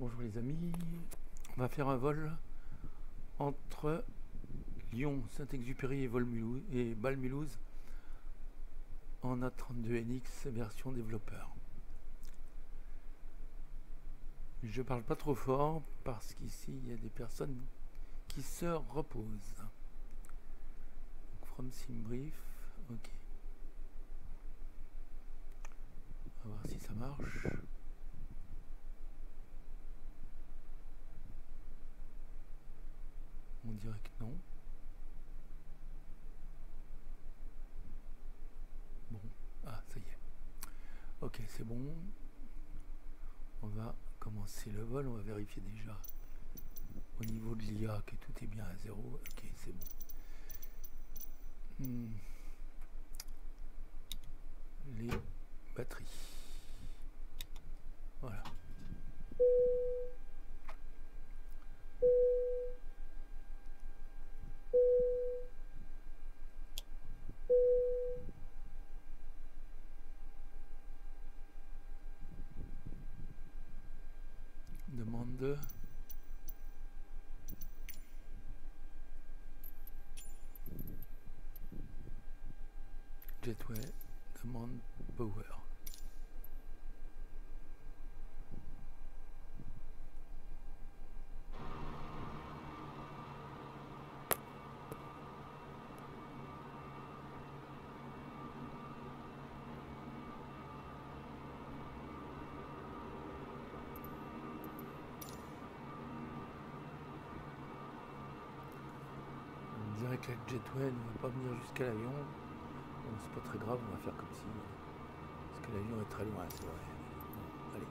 Bonjour les amis, on va faire un vol entre Lyon, Saint-Exupéry et Bâle-Mulhouse en A32NX version développeur. Je parle pas trop fort parce qu'ici il y a des personnes qui se reposent. From Simbrief, ok. On va voir si ça marche. On dirait que non. Bon, ah ça y est. Ok, c'est bon. On va commencer le vol, on va vérifier déjà au niveau de l'IA que tout est bien à 0. Ok, c'est bon. Les batteries. Voilà. Demande Jetway, demande Power. On dirait que la Jetway ne va pas venir jusqu'à l'avion. Bon, c'est pas très grave, on va faire comme si. Parce que l'avion est très loin, c'est vrai. Bon, allez.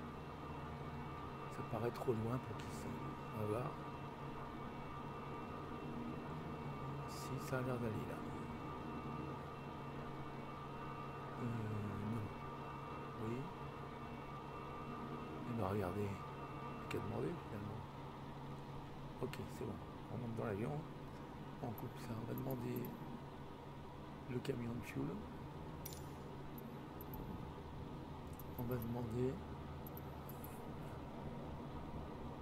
Ça paraît trop loin pour qu'il s'en. On va voir. Si ça a l'air d'aller là. Non. Oui. Et ben regardez. Il n'y a qu'à demander finalement. Ok, c'est bon. On monte dans l'avion. On coupe ça. On va demander le camion de fuel. On va demander.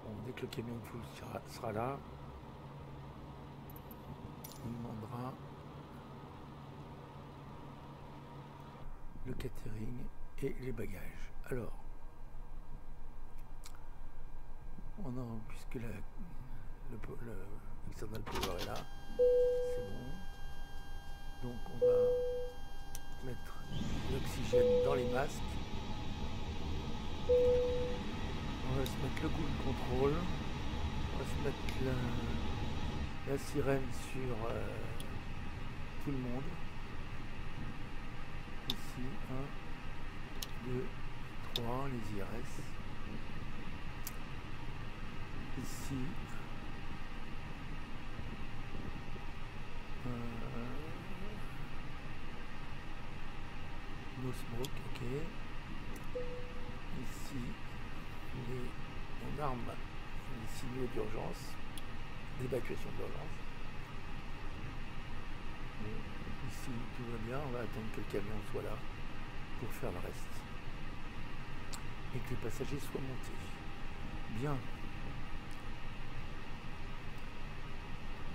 Bon, dès que le camion de fuel sera là, on demandera le catering et les bagages. Alors, on a, puisque le external power est là, c'est bon. Donc on va mettre l'oxygène dans les masques. On va se mettre le coup de contrôle. On va se mettre la sirène sur tout le monde. Ici, 1, 2, 3, les IRS. Ici, no smoke, ok. Ici, on arme les signaux d'urgence, d'évacuation d'urgence. Ici, tout va bien, on va attendre que le camion soit là pour faire le reste. Et que les passagers soient montés. Bien.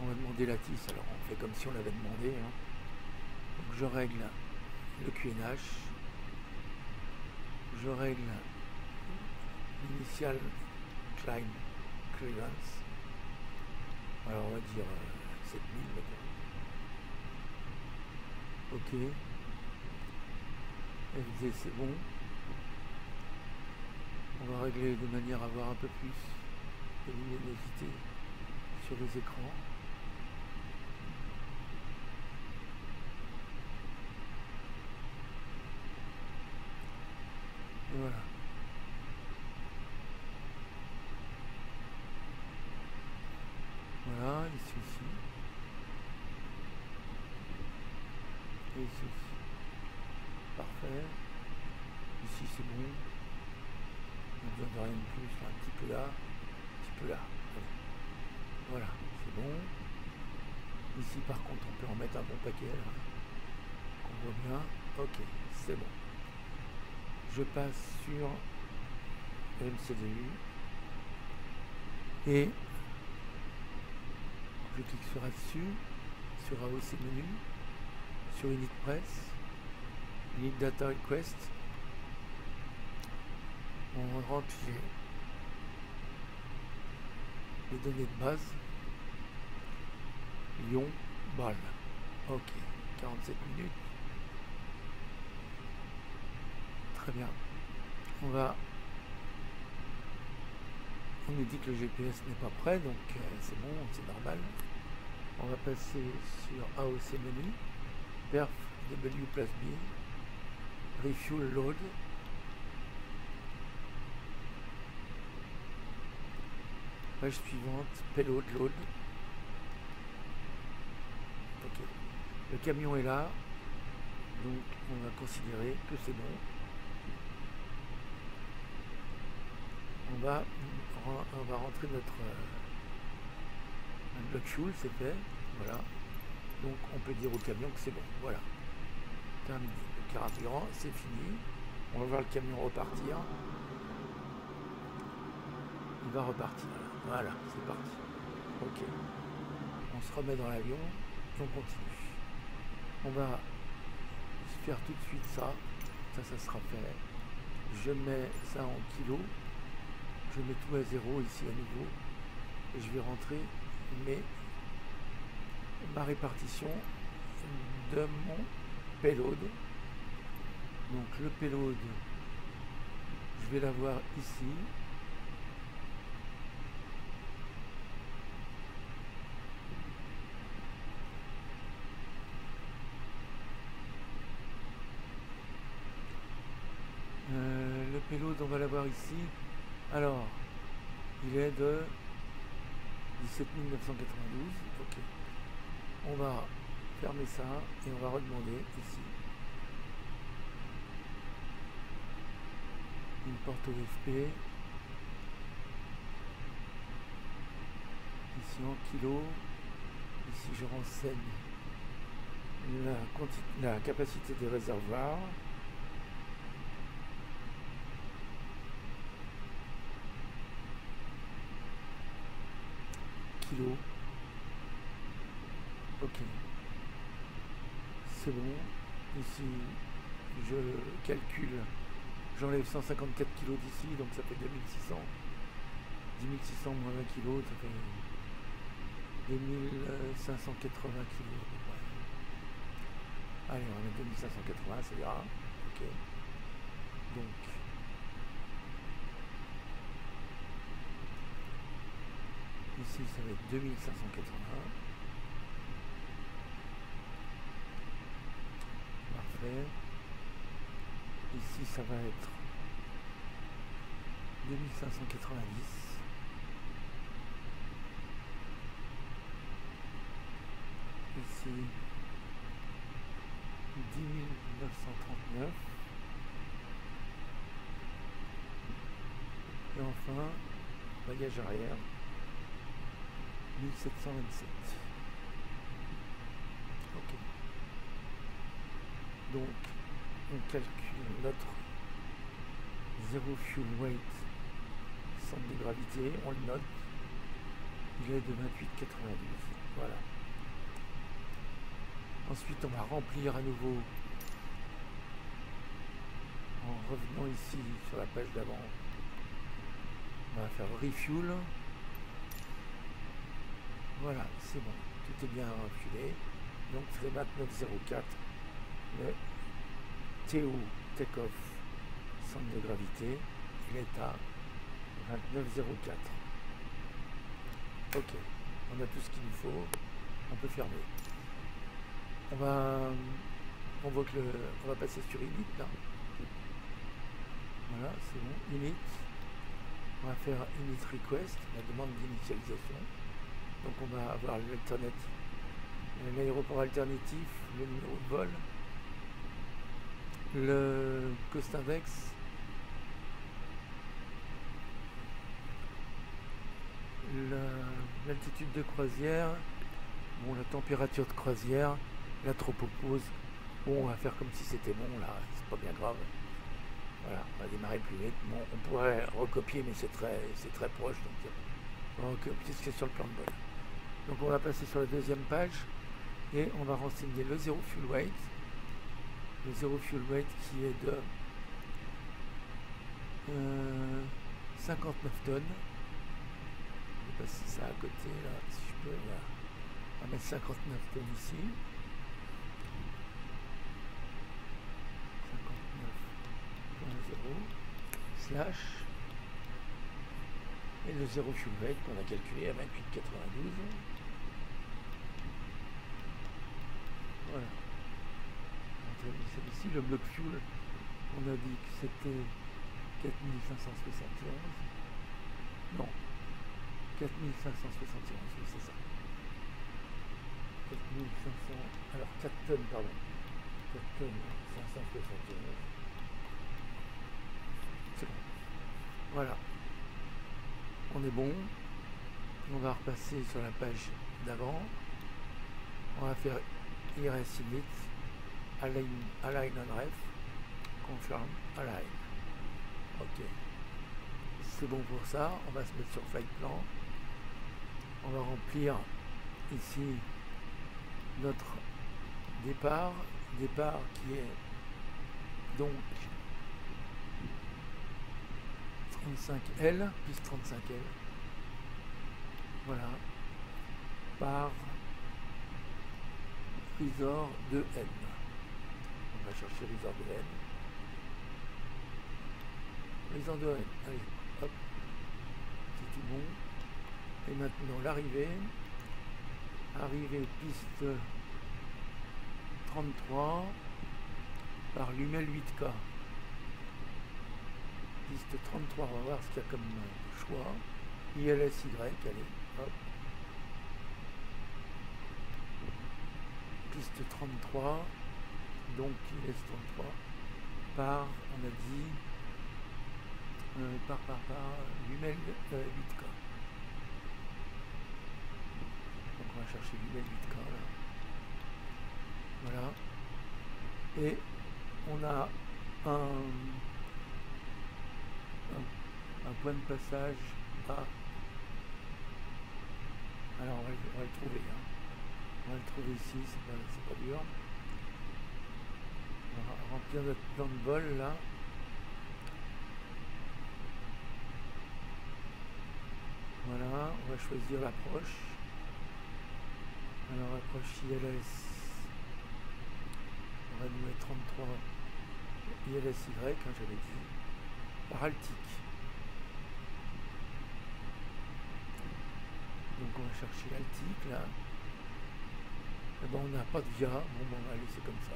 On va demander la tisse, alors on fait comme si on l'avait demandé. Hein. Donc je règle le QNH. Je règle l'initial climb clearance. Alors on va dire 7000 maintenant. Ok. FD c'est bon. On va régler de manière à avoir un peu plus de luminosité sur les écrans. Et voilà. Voilà, ici aussi. Et ici aussi. Parfait. Ici c'est bon. On n'a besoin de rien de plus. Là, un petit peu là. Un petit peu là. Allez. Voilà, c'est bon. Ici par contre on peut en mettre un bon paquet là. On voit bien. Ok, c'est bon. Je passe sur MCDU. Et je clique sur là-dessus, sur AOC menu, sur Init Press, Init Data Request. On rentre les données de base. Lyon, Bâle. Ok, 47 minutes. Très bien. On nous dit que le GPS n'est pas prêt, donc c'est bon, c'est normal. On va passer sur AOC menu, perf W plus B, refuel load. Page suivante, payload load. Ok. Le camion est là, donc on va considérer que c'est bon. On va rentrer notre bloc fuel, c'est fait. Voilà. Donc on peut dire au camion que c'est bon. Voilà. Terminé. Le carburant, c'est fini. On va voir le camion repartir. Il va repartir. Voilà, c'est parti. Ok. On se remet dans l'avion et on continue. On va faire tout de suite ça. Ça sera fait. Je mets ça en kilos. Je mets tout à 0 ici à nouveau. Et je vais rentrer ma répartition de mon payload. Donc le payload, je vais l'avoir ici. Le payload, on va l'avoir ici. Alors, il est de 17 992. Ok. On va fermer ça et on va redemander ici. Import OFP. Ici en kilos. Ici je renseigne la capacité des réservoirs. Kilos. Ok. C'est bon. Ici, je calcule. J'enlève 154 kg d'ici, donc ça fait 2600. 10 600 moins 20 kg, ça fait 2580 kg. Allez, on va mettre 2580, ça ira. Ok. Donc, ici, ça va être 2580. Parfait. Ici, ça va être 2590. Ici, 10 939. Et enfin, bagage arrière, 1727. Ok. Donc, on calcule notre 0 fuel weight centre de gravité, on le note, il est de 28,92. Voilà. Ensuite, on va remplir à nouveau en revenant ici sur la page d'avant. On va faire refuel. Voilà, c'est bon, tout est bien refuelé. Donc c'est 29,04. Le TO take-off centre de gravité, il est à 29,04. Ok, on a tout ce qu'il nous faut, on peut fermer. On va passer sur Init là. Voilà, c'est bon, Init. On va faire Init Request, la demande d'initialisation. Donc on va avoir l'aéroport alternatif, le numéro de vol, le cost index, l'altitude de croisière, bon, la température de croisière, la tropopause. Bon, on va faire comme si c'était bon là, c'est pas bien grave. Voilà, on va démarrer plus vite. Bon, on pourrait recopier, mais c'est très proche, donc Donc, puisque c'est sur le plan de vol. Donc on va passer sur la deuxième page et on va renseigner le zéro fuel weight. Le zéro fuel weight qui est de 59 tonnes. Je vais passer ça à côté là, si je peux. Voilà. On va mettre 59 tonnes ici. 59.0 slash. Et le zéro fuel weight qu'on a calculé à 28,92. Voilà. Ici, le bloc fuel, on a dit que c'était 4571. Non, 4571, oui, c'est ça. 4500, alors 4 tonnes, pardon. 4 tonnes, 571. C'est bon. Voilà. On est bon. On va repasser sur la page d'avant. On va faire IRS init, align on ref, confirm, align. Ok. C'est bon pour ça. On va se mettre sur flight plan. On va remplir ici notre départ. Départ qui est donc 35L, piste 35L. Voilà. Par Resort de N. On va chercher Resort de N. Resort de N. Allez, hop. C'est tout bon. Et maintenant l'arrivée. Arrivée piste 33 par Lumel 8K. Piste 33, on va voir ce qu'il y a comme choix. ILSY, allez, hop. Piste 33, donc ILS 33, par, on a dit, par Lumel 8K. Donc on va chercher Lumel 8K là. Voilà. Et on a un point de passage à... Alors on va le trouver. Hein. On va le trouver ici, c'est pas dur. On va remplir notre plan de vol là. Voilà, on va choisir l'approche. Alors approche ILS. On va nous mettre 33 ILSY, hein, j'avais dit. Par Altic. Donc on va chercher Altic là. Et ben on n'a pas de via. Bon, on va laisser comme ça.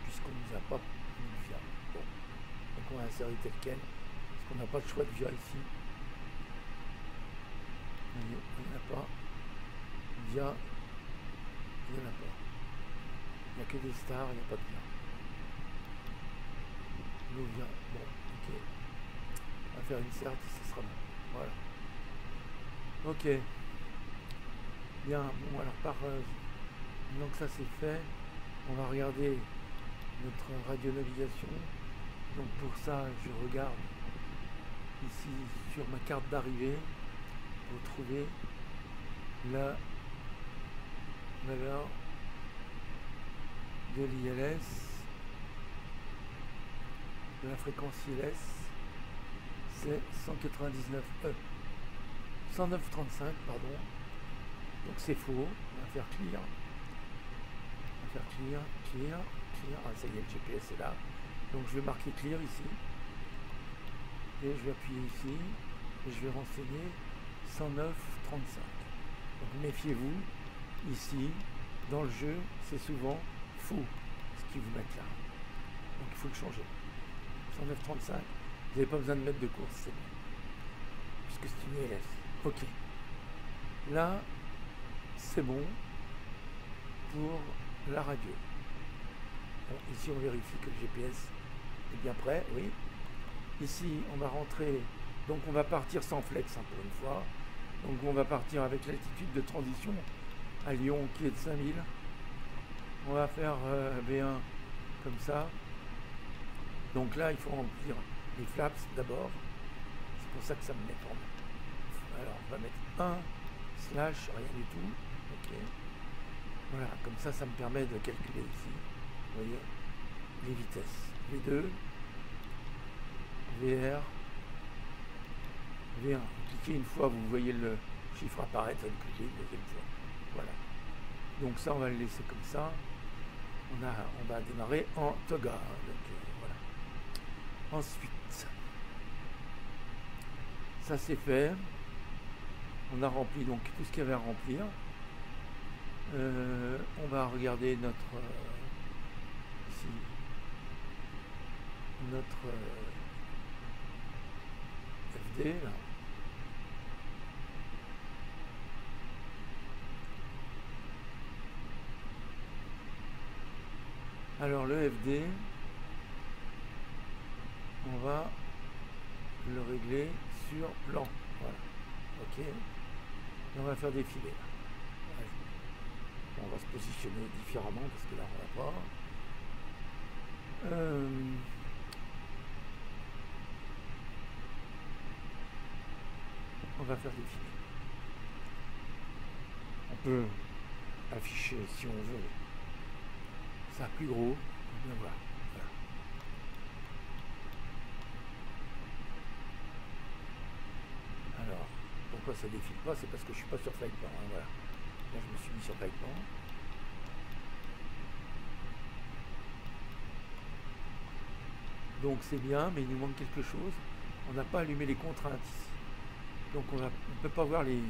Puisqu'on ne nous a pas mis de via. Bon. Donc on va insérer tel quel. Parce qu'on n'a pas de choix de via ici. Il n'y en a pas. Via. Il n'y en a pas. Il n'y a que des stars, il n'y a pas de via. Nos via. Bon, ok. On va faire une cert et ce sera bon. Voilà. Ok. Bien, bon alors donc ça c'est fait, on va regarder notre radionavigation. Donc pour ça je regarde ici sur ma carte d'arrivée pour trouver la valeur de l'ILS, de la fréquence ILS, c'est 109.35 pardon. Donc c'est faux, on va faire clear. On va faire clear. Ah ça y est, le GPS est là. Donc je vais marquer clear ici. Et je vais appuyer ici. Et je vais renseigner 109.35. Donc méfiez-vous, ici, dans le jeu, c'est souvent faux ce qu'ils vous mettent là. Donc il faut le changer. 109.35, vous n'avez pas besoin de mettre de course, c'est bon. Puisque c'est une ILS. Ok. Là, c'est bon pour la radio. Bon, ici on vérifie que le GPS est bien prêt, oui. Ici on va rentrer, donc on va partir sans flex hein, pour une fois. Donc on va partir avec l'altitude de transition à Lyon qui est de 5000. On va faire B1 comme ça. Donc là il faut remplir les flaps d'abord. C'est pour ça que ça me met Alors on va mettre 1 slash rien du tout. Ok. Voilà, comme ça, ça me permet de calculer ici. Vous voyez les vitesses. V2, VR, V1. Vous cliquez une fois, vous voyez le chiffre apparaître, vous cliquez une deuxième fois. Voilà. Donc ça, on va le laisser comme ça. On va démarrer en toga. Donc voilà. Ensuite, ça c'est fait. On a rempli donc tout ce qu'il y avait à remplir. On va regarder notre ici notre FD là. Alors le FD, on va le régler sur plan. Voilà. Ok. Et on va faire défiler là. Ouais. On va se positionner différemment parce que là on va pas. On va faire défiler. On peut afficher si on veut ça plus gros. Bien voir. Voilà. Alors, pourquoi ça défile pas? C'est parce que je suis pas sur Flightplan. Hein, voilà. Là je me suis mis sur Flightplan. Donc c'est bien, mais il nous manque quelque chose. On n'a pas allumé les contraintes ici. Donc on ne peut pas voir les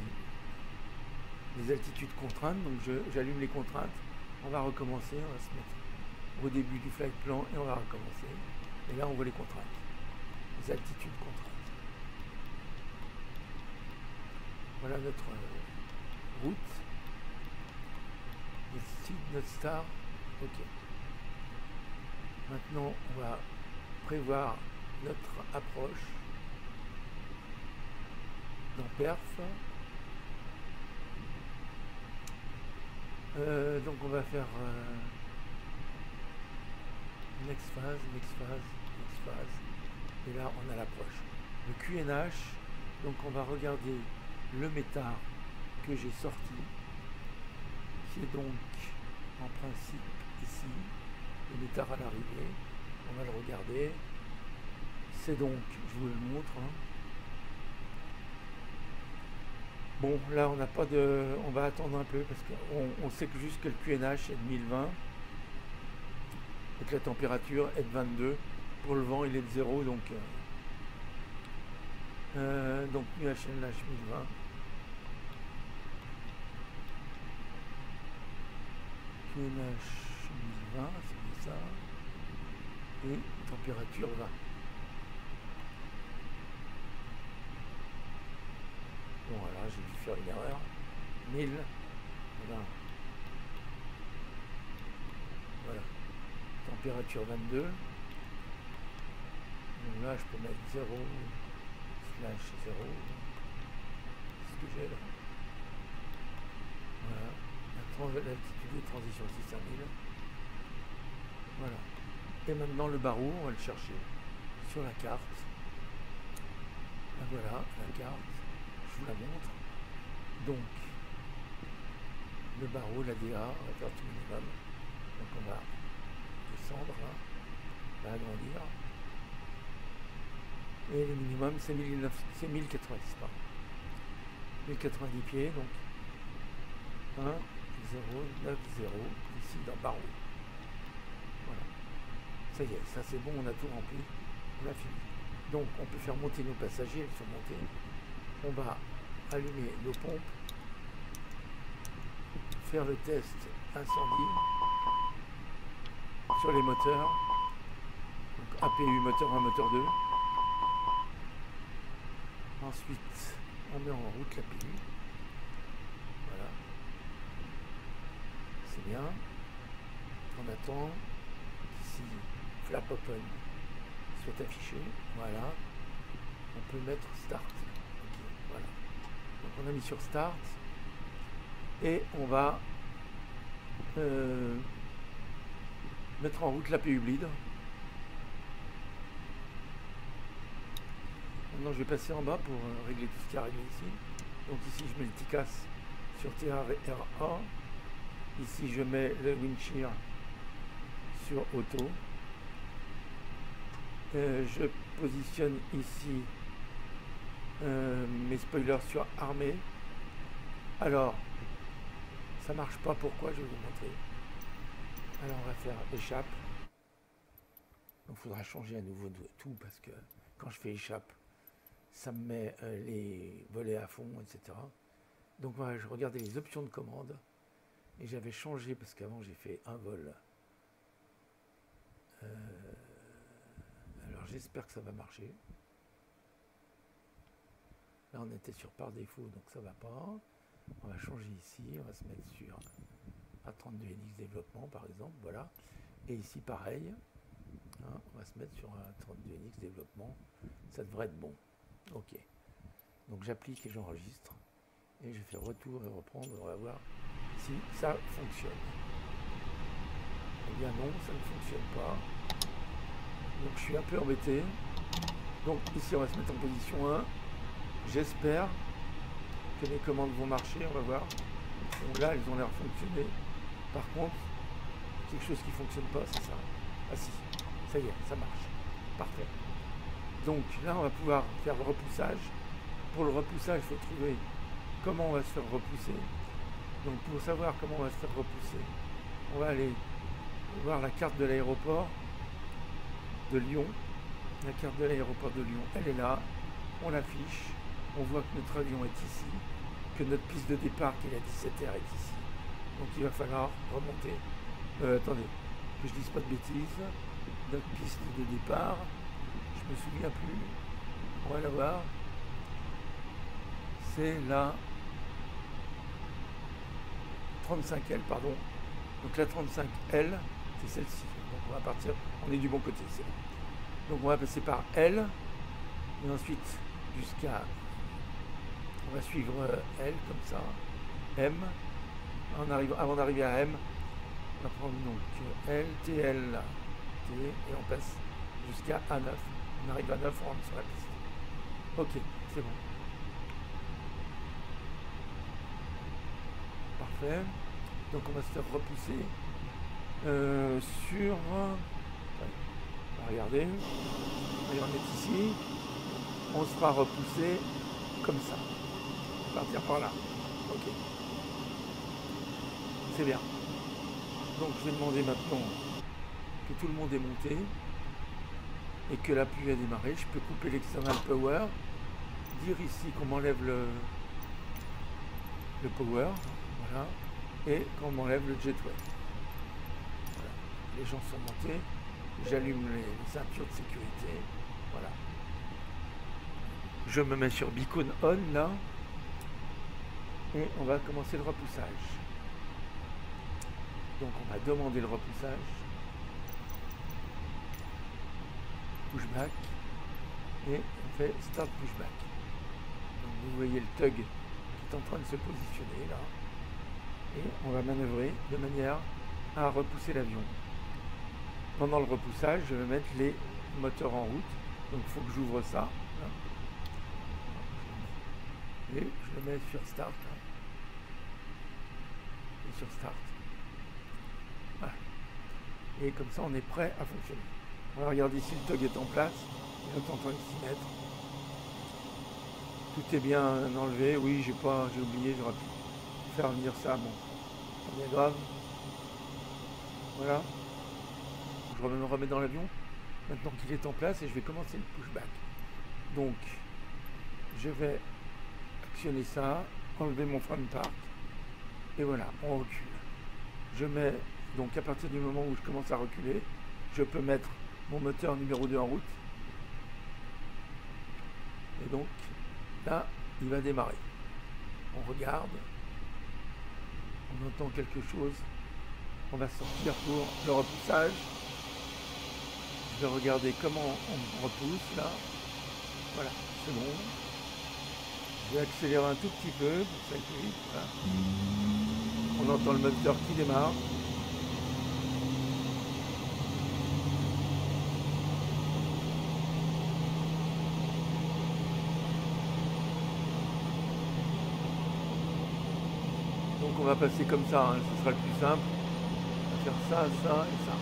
altitudes contraintes. Donc j'allume les contraintes. On va recommencer. On va se mettre au début du flight plan et on va recommencer. Et là on voit les contraintes. Les altitudes contraintes. Voilà notre route. Ici notre star. Ok. Maintenant on va prévoir notre approche dans perf. Donc on va faire next phase, next phase, next phase. Et là on a l'approche. Le QNH, donc on va regarder le métard que j'ai sorti, qui est donc en principe ici, le métard à l'arrivée. On va le regarder. C'est donc, je vous le montre. Hein. Bon, là on n'a pas de. On va attendre un peu parce qu'on sait que juste que le QNH est de 1020 et que la température est de 22. Pour le vent il est de 0, donc UHLH 1020. QNH 1020, c'est ça. Et température 20. Bon, voilà, j'ai dû faire une erreur. 1020. Voilà. Température 22. Donc là, je peux mettre 0 slash 0. C'est ce que j'ai là. Voilà. L'altitude de transition 6000. Voilà. Et maintenant le barreau, on va le chercher sur la carte. Là, voilà, la carte. Je vous la montre. Donc, le barreau, la DA, on va faire tout minimum. Donc on va descendre là, on va agrandir. Et le minimum c'est 1090, pardon. 1090 pieds, donc 1, 0, 9, 0, ici dans barreau. Voilà. Ça y est, ça c'est bon, on a tout rempli, on a fini. Donc on peut faire monter nos passagers, elles sont montées. On va allumer nos pompes, faire le test incendie sur les moteurs. Donc APU moteur 1, moteur 2. Ensuite, on met en route l'APU. Voilà. C'est bien. On attend qu'ici flap open soit affiché. Voilà. On peut mettre start. Okay, voilà. Donc on a mis sur start. Et on va mettre en route l'APU bleed. Maintenant je vais passer en bas pour régler tout ce qui a réglé ici. Donc ici je mets le TICAS sur TRA. Ici je mets le wind shear sur auto. Je positionne ici mes spoilers sur armée. Alors ça marche pas, pourquoi? Je vais vous montrer. Alors on va faire échappe. Donc il faudra changer à nouveau de tout parce que quand je fais échappe, ça me met les volets à fond, etc. Donc voilà, je regardais les options de commande et j'avais changé parce qu'avant j'ai fait un vol. Alors j'espère que ça va marcher. Là on était sur par défaut, donc ça va pas. On va changer ici, on va se mettre sur A32NX développement par exemple, voilà. Et ici pareil, hein, on va se mettre sur A32NX développement, ça devrait être bon. Ok, donc j'applique et j'enregistre et je fais retour et reprendre, on va voir si ça fonctionne. Eh bien non, ça ne fonctionne pas, donc je suis un peu embêté. Donc ici on va se mettre en position 1, j'espère que les commandes vont marcher, on va voir. Donc là elles ont l'air de fonctionner, par contre quelque chose qui ne fonctionne pas, c'est ça. Ah si, ça y est, ça marche, parfait. Donc là, on va pouvoir faire le repoussage. Pour le repoussage, il faut trouver comment on va se faire repousser. Donc pour savoir comment on va se faire repousser, on va aller voir la carte de l'aéroport de Lyon. La carte de l'aéroport de Lyon, elle est là. On l'affiche. On voit que notre avion est ici, que notre piste de départ, qui est à 17h, est ici. Donc il va falloir remonter. Attendez, que je dise pas de bêtises. Notre piste de départ, je me souviens plus, on va la voir, c'est la 35L, pardon. Donc la 35L, c'est celle-ci. Donc on va partir, on est du bon côté, c'est bon. Donc on va passer par L, et ensuite jusqu'à, on va suivre L comme ça, M, avant d'arriver à M, on va prendre donc L, TL, T, et on passe jusqu'à A9. On arrive à 9, on rentre sur la piste. Ok, c'est bon. Parfait. Donc on va se faire repousser sur... On va regarder. Et on est ici. On se fera repousser comme ça. On va partir par là. Ok. C'est bien. Donc je vais demander maintenant que tout le monde est monté et que la pluie a démarré. Je peux couper l'external power, dire ici qu'on m'enlève le power, voilà, et qu'on m'enlève le jetway. Voilà. Les gens sont montés, j'allume les ceintures de sécurité, voilà. Je me mets sur beacon on là, et on va commencer le repoussage. Donc on va demander le repoussage. Pushback et on fait start pushback. Donc vous voyez le tug qui est en train de se positionner là et on va manœuvrer de manière à repousser l'avion. Pendant le repoussage, je vais mettre les moteurs en route, donc il faut que j'ouvre ça là. Et je le mets sur start là. Et sur start. Voilà. Et comme ça on est prêt à fonctionner. On regarde ici, le tug est en place, il est en train de s'y mettre. Tout est bien enlevé, oui, j'ai oublié, j'aurais pu faire venir ça, bon, pas bien grave. Voilà, je me remets dans l'avion, maintenant qu'il est en place, et je vais commencer le pushback. Donc, je vais actionner ça, enlever mon front park, et voilà, on recule. Je mets, donc à partir du moment où je commence à reculer, je peux mettre mon moteur numéro 2 en route. Et donc, là, il va démarrer. On regarde. On entend quelque chose. On va sortir pour le repoussage. Je vais regarder comment on repousse, là. Voilà, c'est bon. Je vais accélérer un tout petit peu, pour que ça aille plus vite. Voilà. On entend le moteur qui démarre. Donc on va passer comme ça, hein, ce sera le plus simple. On va faire ça, ça et ça.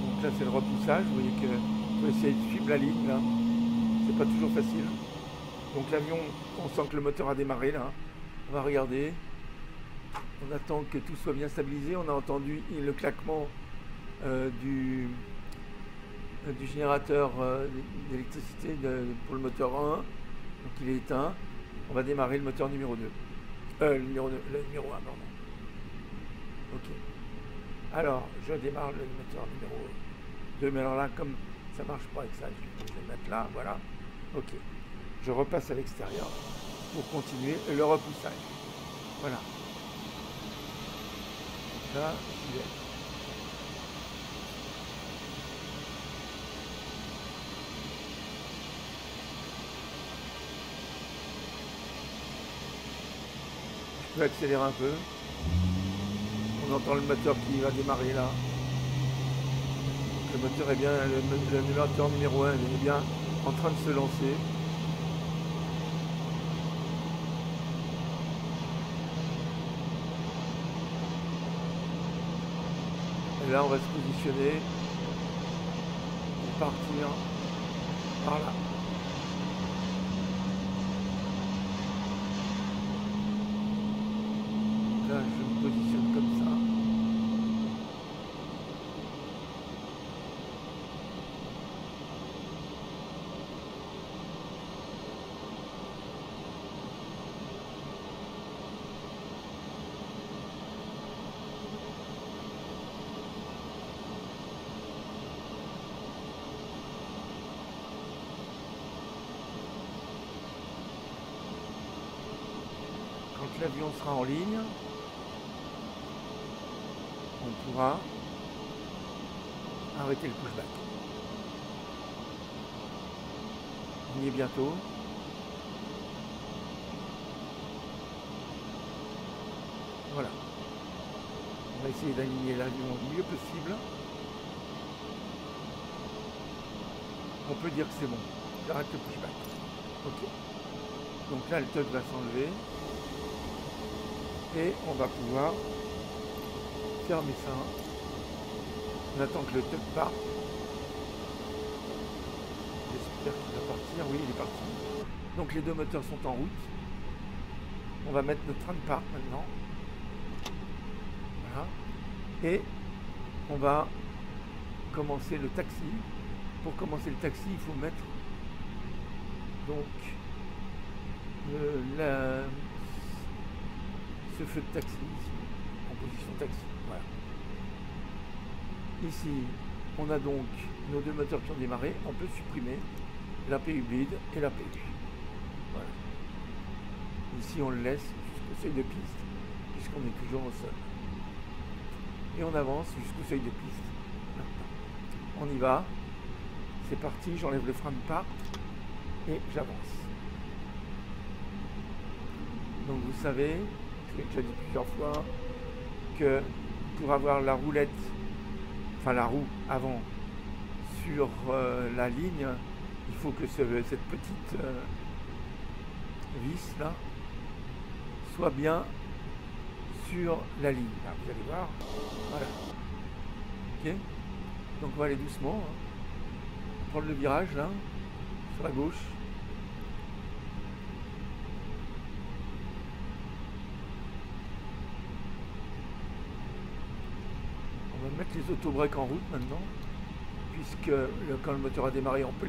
Donc là c'est le repoussage, vous voyez que faut essayer de suivre la ligne là. C'est pas toujours facile. Donc l'avion, on sent que le moteur a démarré là. On va regarder. On attend que tout soit bien stabilisé. On a entendu le claquement du générateur d'électricité pour le moteur 1. Donc il est éteint. On va démarrer le moteur numéro 2. Le numéro 1, pardon. Ok. Alors, je démarre le moteur numéro 2. Mais alors là, comme ça marche pas avec ça, je vais le mettre là, voilà. Ok. Je repasse à l'extérieur pour continuer le repoussage. Voilà. Donc là, j'y vais. Je peux accélérer un peu. On entend le moteur qui va démarrer là. Le moteur est bien, le moteur numéro 1 est bien en train de se lancer. Et là on va se positionner et partir par là. Là je me positionne comme ça. Quand l'avion sera en ligne, on pourra arrêter le pushback. On y est bientôt. Voilà. On va essayer d'aligner l'avion le mieux possible. On peut dire que c'est bon. J'arrête le pushback. Ok. Donc là, le tug va s'enlever. Et on va pouvoir fermer ça. On attend que le tug parte. J'espère qu'il va partir. Oui, il est parti. Donc les deux moteurs sont en route. On va mettre notre train de part maintenant. Voilà. Et on va commencer le taxi. Pour commencer le taxi, il faut mettre donc ce feu de taxi ici, en position taxi. Voilà. Ici, on a donc nos deux moteurs qui ont démarré. On peut supprimer la PU bleed et la PU. Voilà. Ici, on le laisse jusqu'au seuil de piste, puisqu'on est toujours au sol. Et on avance jusqu'au seuil de piste. Maintenant. On y va. C'est parti, j'enlève le frein de part et j'avance. Donc vous savez, je l'ai déjà dit plusieurs fois, que pour avoir la roulette, enfin la roue avant sur la ligne, il faut que cette petite vis là soit bien sur la ligne. Là, vous allez voir. Voilà. Ok. Donc on va aller doucement. Hein. Prendre le virage là, sur la gauche. On va mettre les autobreaks en route maintenant, puisque quand le moteur a démarré, on peut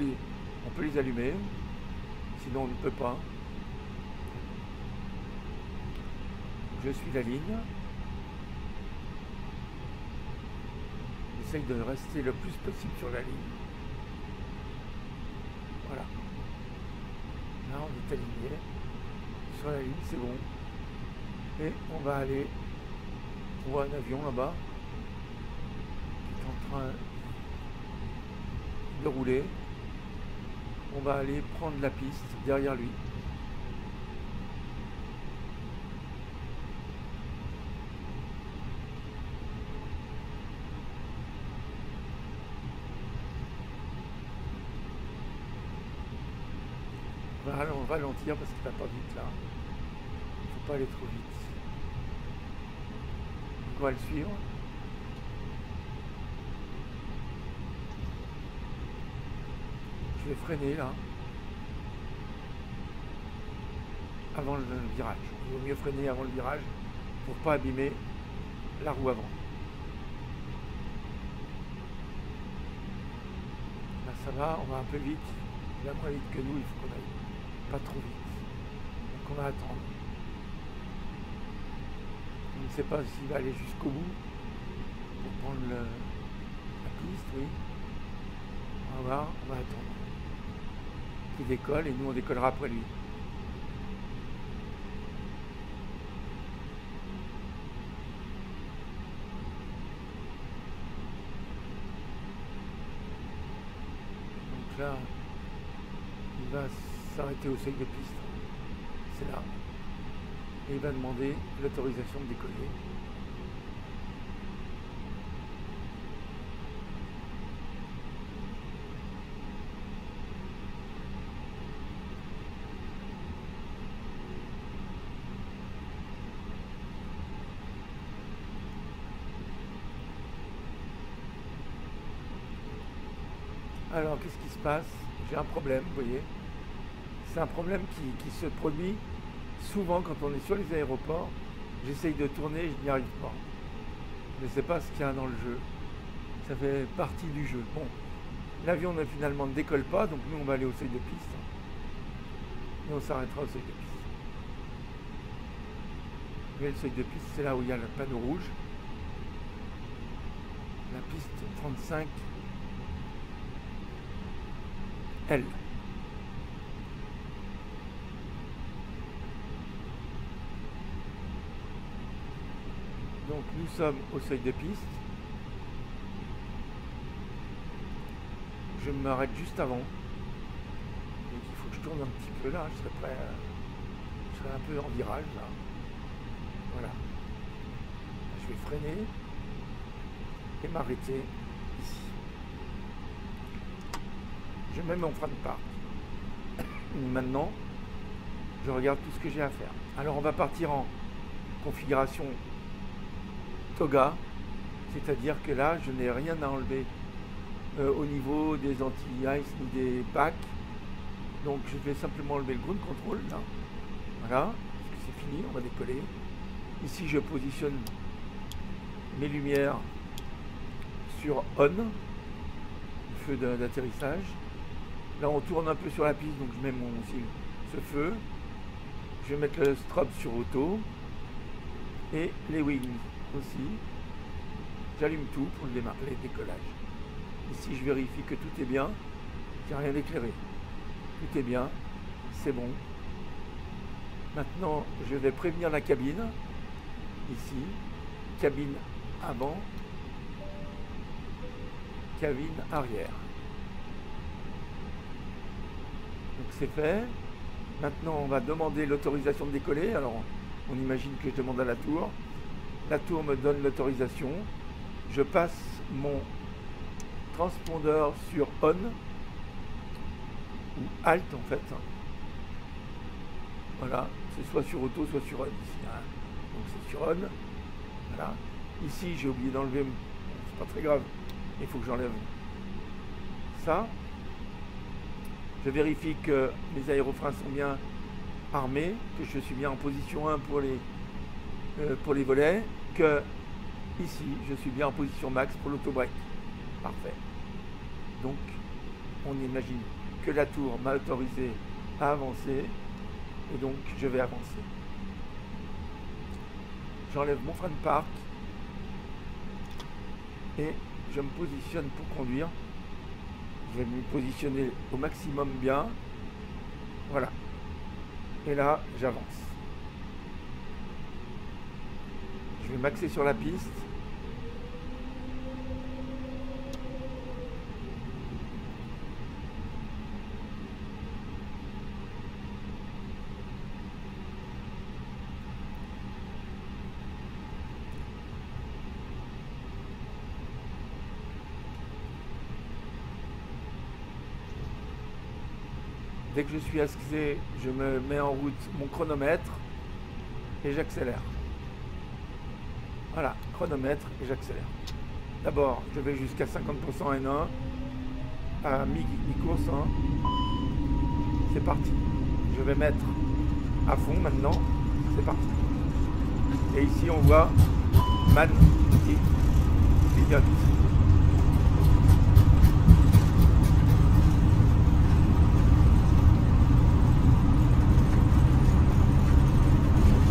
les allumer, sinon on ne peut pas. Je suis la ligne. J'essaye de rester le plus possible sur la ligne. Voilà. Là, on est aligné sur la ligne, c'est bon. Et on va aller. On voit un avion là-bas qui est en train de rouler. On va aller prendre la piste derrière lui. On va ralentir parce qu'il va pas vite là. Il faut pas aller trop vite. Donc on va le suivre. Je vais freiner là. Avant le virage. Il vaut mieux freiner avant le virage pour pas abîmer la roue avant. Là ça va, on va un peu vite. Il va moins vite que nous, il faut qu'on aille pas trop vite. Donc on va attendre. On ne sait pas s'il va aller jusqu'au bout pour prendre la piste, oui. On va voir, on va attendre. Il décolle et nous on décollera après lui. Donc là, il va s'arrêter au seuil de piste. C'est là. Et il va demander l'autorisation de décoller. Alors, qu'est-ce qui se passe? J'ai un problème, vous voyez. C'est un problème qui se produit souvent quand on est sur les aéroports. J'essaye de tourner, je n'y arrive pas. Je ne sais pas ce qu'il y a dans le jeu. Ça fait partie du jeu. Bon, l'avion finalement ne décolle pas, donc nous on va aller au seuil de piste. Et on s'arrêtera au seuil de piste. Mais le seuil de piste, c'est là où il y a le panneau rouge. La piste 35 L. Donc nous sommes au seuil de piste. Je m'arrête juste avant. Donc il faut que je tourne un petit peu là, je serai prêt. Je serai un peu en virage là. Voilà. Je vais freiner et m'arrêter ici. Je mets mon frein de parc. Maintenant, je regarde tout ce que j'ai à faire. Alors on va partir en configuration Toga, c'est-à-dire que là, je n'ai rien à enlever au niveau des anti-ice ni des packs. Donc je vais simplement enlever le ground control là. Voilà, parce que c'est fini, on va décoller. Ici, je positionne mes lumières sur on, le feu d'atterrissage. Là, on tourne un peu sur la piste, donc je mets ce feu. Je vais mettre le strobe sur auto et les wings aussi. J'allume tout pour le décollage. Ici, je vérifie que tout est bien, qu'il n'y a rien d'éclairé. Tout est bien, c'est bon. Maintenant, je vais prévenir la cabine. Ici, cabine avant, cabine arrière. Donc c'est fait. Maintenant, on va demander l'autorisation de décoller. Alors, on imagine que je demande à la tour. La tour me donne l'autorisation. Je passe mon transpondeur sur on ou alt en fait. Voilà, c'est soit sur auto, soit sur on ici. Hein. Donc c'est sur on. Voilà. Ici, j'ai oublié d'enlever. C'est pas très grave. Il faut que j'enlève ça. Je vérifie que mes aérofreins sont bien armés, que je suis bien en position 1 pour les volets, que ici je suis bien en position max pour l'auto-break. Parfait. Donc on imagine que la tour m'a autorisé à avancer et donc je vais avancer. J'enlève mon frein de parc et je me positionne pour conduire. Je vais me positionner au maximum bien. Voilà. Et là, j'avance. Je vais m'axer sur la piste. Dès que je suis axé, je me mets en route mon chronomètre et j'accélère. Voilà, chronomètre et j'accélère. D'abord, je vais jusqu'à 50% N1 à mi-course. Hein. C'est parti. Je vais mettre à fond maintenant. C'est parti. Et ici, on voit Man qui clignote.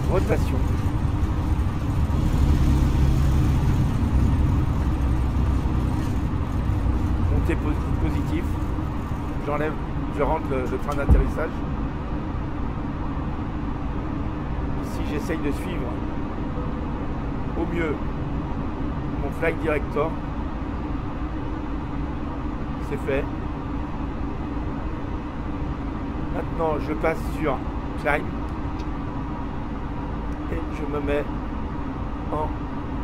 Rotation. Montée positif. J'enlève, je rentre le train d'atterrissage. Ici, j'essaye de suivre au mieux mon flight director. C'est fait. Maintenant, je passe sur climb. Et je me mets en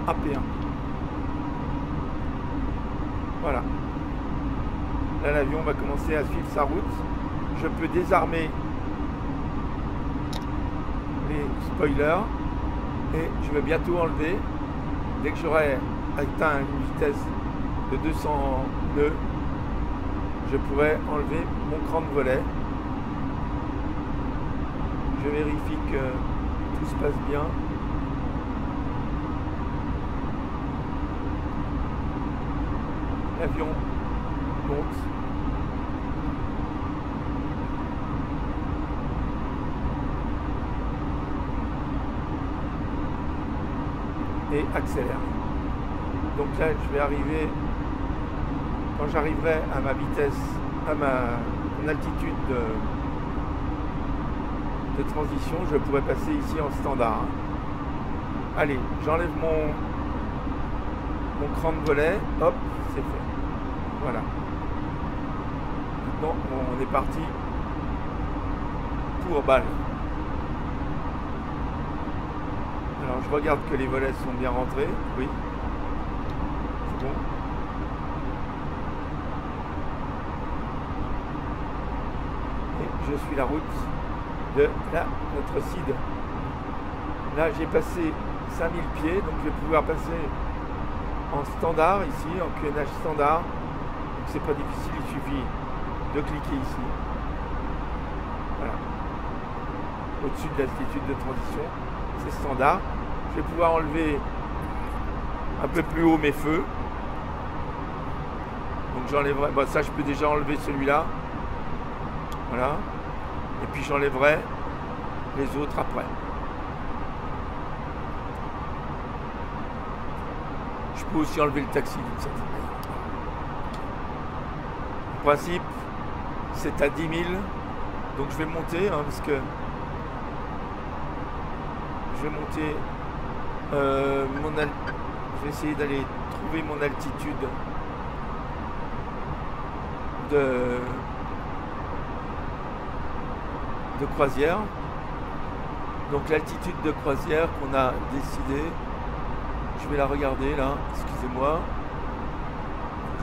AP1. Voilà. Là, l'avion va commencer à suivre sa route. Je peux désarmer les spoilers. Et je vais bientôt enlever, dès que j'aurai atteint une vitesse de 200 nœuds, je pourrai enlever mon cran de volet. Je vérifie que tout se passe bien. L'avion monte. Et accélère. Donc là, je vais arriver, quand j'arriverai à ma vitesse, à mon altitude de transition, je pourrais passer ici en standard. Allez, j'enlève mon cran de volet, hop, c'est fait. Voilà. Maintenant, on est parti pour balle. Alors, je regarde que les volets sont bien rentrés. Oui. C'est bon. Et je suis la route de notre CID. Là, j'ai passé 5000 pieds, donc je vais pouvoir passer en standard ici, en QNH standard. Donc c'est pas difficile, il suffit de cliquer ici. Voilà. Au-dessus de l'altitude de transition, c'est standard. Je vais pouvoir enlever un peu plus haut mes feux. Donc j'enlèverai, bah ça je peux déjà enlever celui-là. Voilà. Et puis j'enlèverai les autres après. Je peux aussi enlever le taxi d'une certaine manière. Le principe, c'est à 10 000. Donc je vais monter, hein, parce que je vais monter je vais essayer d'aller trouver mon altitude de croisière. Donc l'altitude de croisière qu'on a décidé, je vais la regarder là, excusez-moi,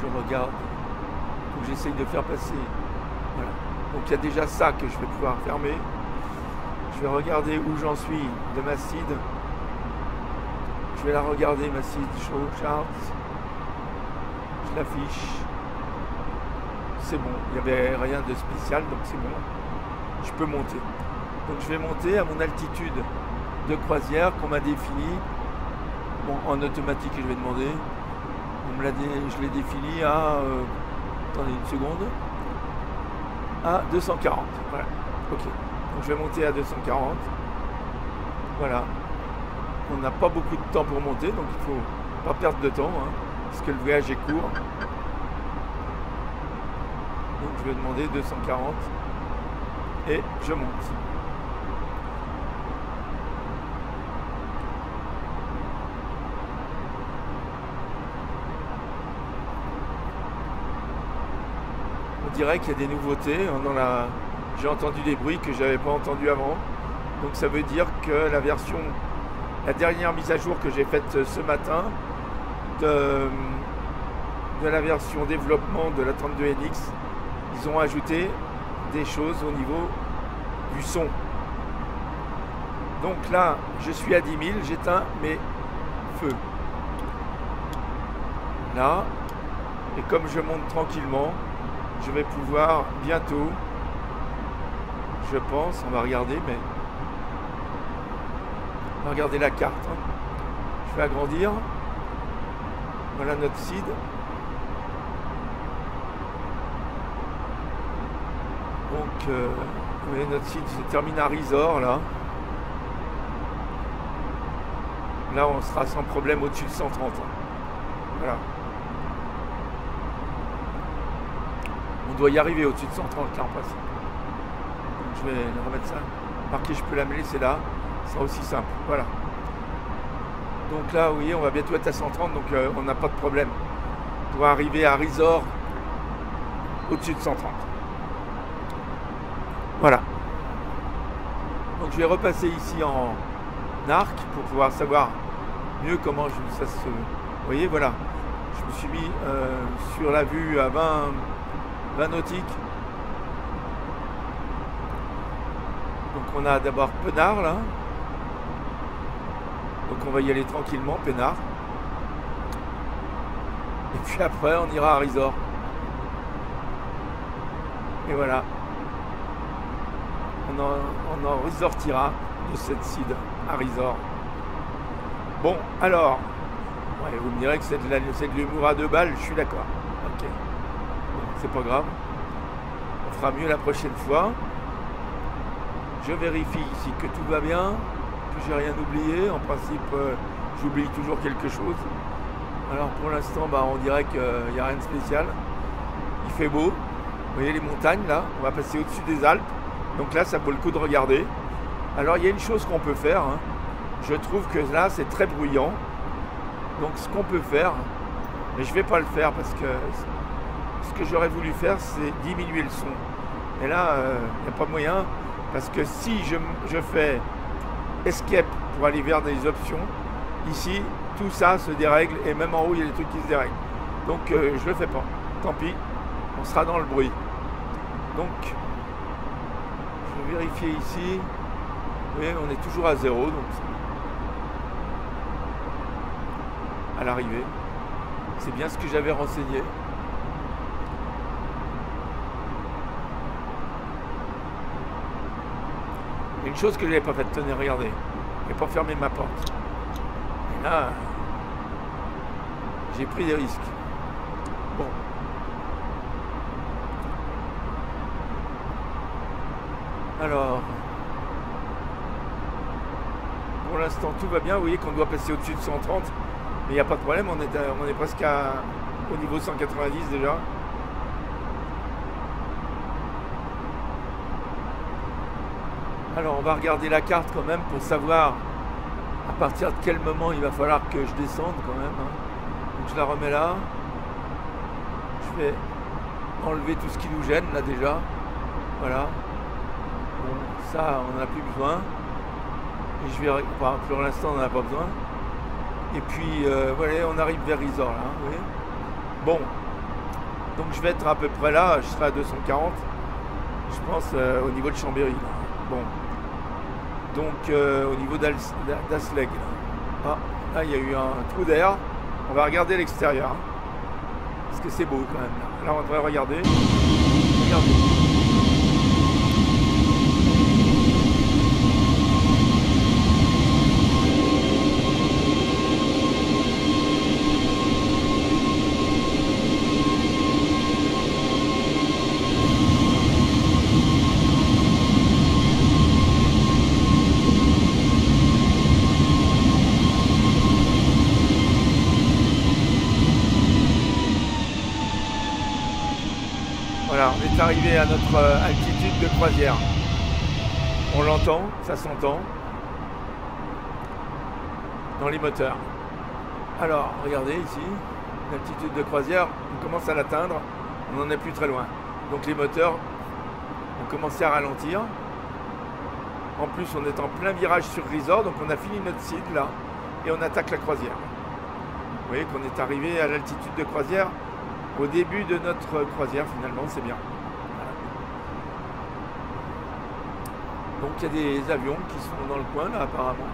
je regarde, donc j'essaye de faire passer, voilà. Donc il y a déjà ça que je vais pouvoir fermer. Je vais regarder où j'en suis de ma CID. Je vais la regarder, ma CID show chart. Je l'affiche. C'est bon, il n'y avait rien de spécial, donc c'est bon. Je peux monter. Donc je vais monter à mon altitude de croisière qu'on m'a définie. Bon, en automatique, je vais demander. Je l'ai défini à... attendez une seconde. À 240. Voilà. Ok. Donc je vais monter à 240. Voilà. On n'a pas beaucoup de temps pour monter, donc il faut pas perdre de temps, hein, parce que le voyage est court. Donc je vais demander 240 et je monte. On dirait qu'il y a des nouveautés. J'ai entendu des bruits que je n'avais pas entendus avant. Donc ça veut dire que la dernière mise à jour que j'ai faite ce matin de la version développement de la 32NX, ils ont ajouté des choses au niveau du son. Donc là, je suis à 10 000, j'éteins mes feux. Là, et comme je monte tranquillement, je vais pouvoir bientôt, je pense, on va regarder, mais on va regarder la carte. Hein. Je vais agrandir. Voilà notre seed. Donc, vous voyez, notre site se termine à Risor, là. Là, on sera sans problème au-dessus de 130. Voilà. On doit y arriver au-dessus de 130, là, en principe. Donc, je vais remettre ça. Marqué, je peux la mêler, c'est là. C'est aussi simple. Voilà. Donc là, vous voyez, on va bientôt être à 130, donc on n'a pas de problème. On doit arriver à Risor au-dessus de 130. Voilà. Donc je vais repasser ici en arc pour pouvoir savoir mieux comment ça se... Vous voyez, voilà. Je me suis mis sur la vue à 20 nautiques. Donc on a d'abord Penard là. Donc on va y aller tranquillement, Penard. Et puis après on ira à Risor. Et voilà. On en ressortira de cette seed à Risor. Bon, alors, ouais, vous me direz que c'est de l'humour à 2 balles, je suis d'accord. Ok. Bon, c'est pas grave. On fera mieux la prochaine fois. Je vérifie ici que tout va bien, que j'ai rien oublié. En principe, j'oublie toujours quelque chose. Alors pour l'instant, bah, on dirait qu'il n'y a rien de spécial. Il fait beau. Vous voyez les montagnes là, on va passer au-dessus des Alpes. Donc là, ça vaut le coup de regarder. Alors, il y a une chose qu'on peut faire. Hein. Je trouve que là, c'est très bruyant. Donc, ce qu'on peut faire, mais je ne vais pas le faire parce que ce que j'aurais voulu faire, c'est diminuer le son. Et là, il n'y a pas moyen. Parce que si je fais escape pour aller vers des options, ici, tout ça se dérègle. Et même en haut, il y a des trucs qui se dérèglent. Donc, je ne le fais pas. Tant pis, on sera dans le bruit. Donc, je vais vérifier ici. Oui, on est toujours à 0, donc à l'arrivée. C'est bien ce que j'avais renseigné. Une chose que je n'avais pas faite, tenez, regardez. Je n'ai pas fermé ma porte. Et là, j'ai pris des risques. Bon. Alors, pour l'instant tout va bien, vous voyez qu'on doit passer au-dessus de 130, mais il n'y a pas de problème, on est presque au niveau 190 déjà. Alors on va regarder la carte quand même pour savoir à partir de quel moment il va falloir que je descende quand même. Hein. Donc je la remets là, je vais enlever tout ce qui nous gêne là déjà, voilà. Bon, ça, on n'en a plus besoin. Et je vais... Enfin, pour l'instant, on n'en a pas besoin. Et puis, voilà, on arrive vers Risor, là. Vous voyez. Bon. Donc, je vais être à peu près là. Je serai à 240. Je pense au niveau de Chambéry. Là. Bon. Donc, au niveau d'Asleg. Ah, là, il y a eu un trou d'air. On va regarder l'extérieur. Parce que c'est beau, quand même. Là, on devrait regarder. Regardez. Voilà, on est arrivé à notre altitude de croisière. On l'entend, ça s'entend dans les moteurs. Alors, regardez ici, l'altitude de croisière, on commence à l'atteindre, on n'en est plus très loin. Donc les moteurs ont commencé à ralentir. En plus, on est en plein virage sur Risor, donc on a fini notre site là, et on attaque la croisière. Vous voyez qu'on est arrivé à l'altitude de croisière au début de notre croisière, finalement, c'est bien. Voilà. Donc il y a des avions qui sont dans le coin là apparemment.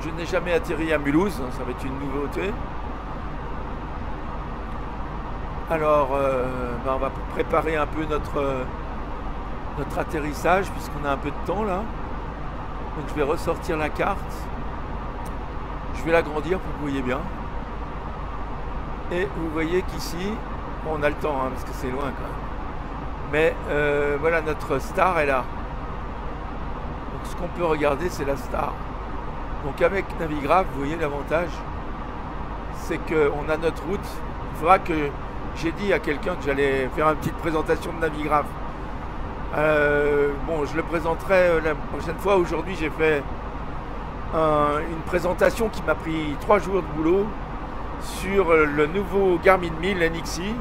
Je n'ai jamais atterri à Mulhouse, ça va être une nouveauté. Alors, on va préparer un peu notre atterrissage puisqu'on a un peu de temps là. Donc je vais ressortir la carte. Je vais l'agrandir pour que vous voyez bien. Et vous voyez qu'ici, bon, on a le temps hein, parce que c'est loin quand même. Mais voilà, notre star est là. Donc ce qu'on peut regarder, c'est la star. Donc avec Navigraph, vous voyez l'avantage, c'est qu'on a notre route. Il faudra que j'ai dit à quelqu'un que j'allais faire une petite présentation de Navigraph. Bon, je le présenterai la prochaine fois. Aujourd'hui, j'ai fait une présentation qui m'a pris 3 jours de boulot sur le nouveau Garmin 1000 NXi,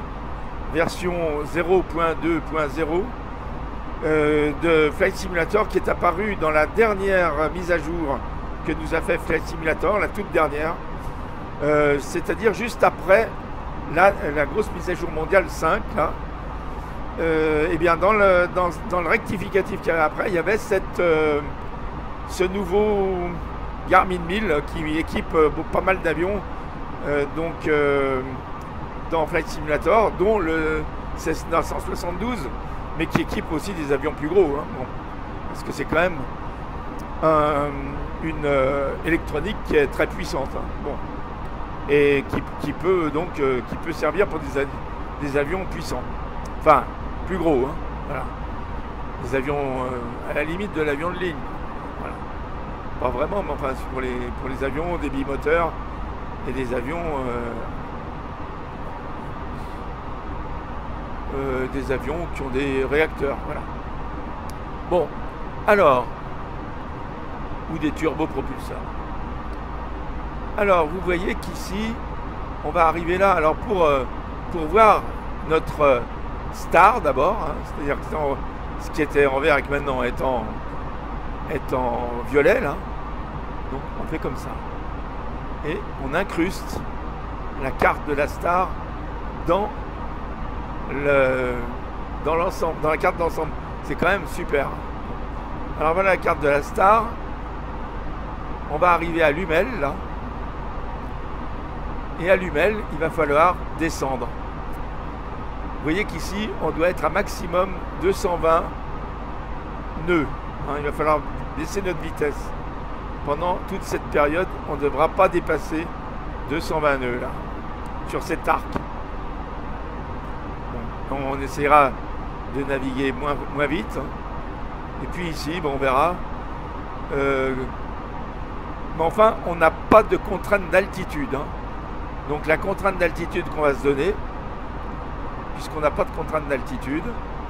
version 0.2.0 de Flight Simulator, qui est apparu dans la dernière mise à jour que nous a fait Flight Simulator, la toute dernière, c'est-à-dire juste après la grosse mise à jour mondiale 5 là. Et bien dans le rectificatif qu'il y avait après, il y avait ce nouveau Garmin 1000 qui équipe pas mal d'avions dans Flight Simulator, dont le Cessna 172, mais qui équipe aussi des avions plus gros hein, bon, parce que c'est quand même une électronique qui est très puissante hein, bon, et qui peut servir pour des avions puissants, enfin plus gros hein, voilà, des avions à la limite de l'avion de ligne, voilà. Pas vraiment, mais enfin pour les avions des bimoteurs et des avions qui ont des réacteurs, voilà. Bon, alors, ou des turbopropulseurs. Alors, vous voyez qu'ici, on va arriver là. Alors, pour voir notre star d'abord, hein, c'est-à-dire que ce qui était en vert et qui maintenant est en violet, là. Donc, on fait comme ça. Et on incruste la carte de la star dans l'ensemble, dans la carte d'ensemble. C'est quand même super. Alors voilà la carte de la star. On va arriver à Lumel là. Et à Lumel, il va falloir descendre. Vous voyez qu'ici, on doit être à maximum 220 nœuds. Hein, il va falloir baisser notre vitesse. Pendant toute cette période, on ne devra pas dépasser 220 nœuds là, sur cet arc. On essaiera de naviguer moins vite. Et puis ici, bon, on verra. Mais enfin, on n'a pas de contrainte d'altitude. Hein. Donc la contrainte d'altitude qu'on va se donner, puisqu'on n'a pas de contrainte d'altitude,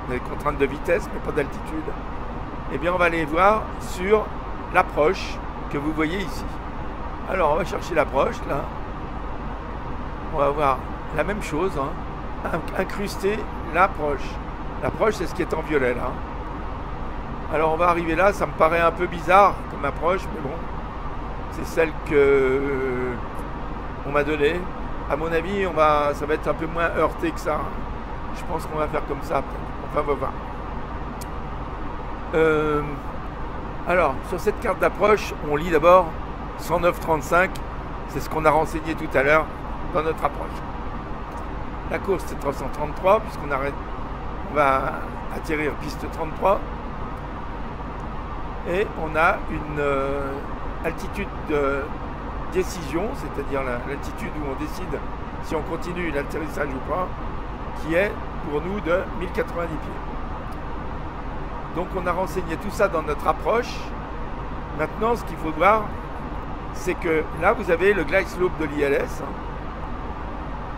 on a des contraintes de vitesse, mais pas d'altitude, eh bien on va aller voir sur l'approche que vous voyez ici. Alors on va chercher l'approche, là. On va voir la même chose, hein. Incruster l'approche. L'approche, c'est ce qui est en violet là. Alors on va arriver là, ça me paraît un peu bizarre comme approche, mais bon, c'est celle que on m'a donnée. À mon avis, ça va être un peu moins heurté que ça. Je pense qu'on va faire comme ça. Enfin, on va voir. Alors, sur cette carte d'approche, on lit d'abord 109.35. C'est ce qu'on a renseigné tout à l'heure dans notre approche. La course, c'est 333, puisqu'on on va atterrir piste 33. Et on a une altitude de décision, c'est-à-dire l'altitude où on décide si on continue l'atterrissage ou pas, qui est pour nous de 1090 pieds. Donc on a renseigné tout ça dans notre approche. Maintenant, ce qu'il faut voir, c'est que là, vous avez le glide slope de l'ILS, hein,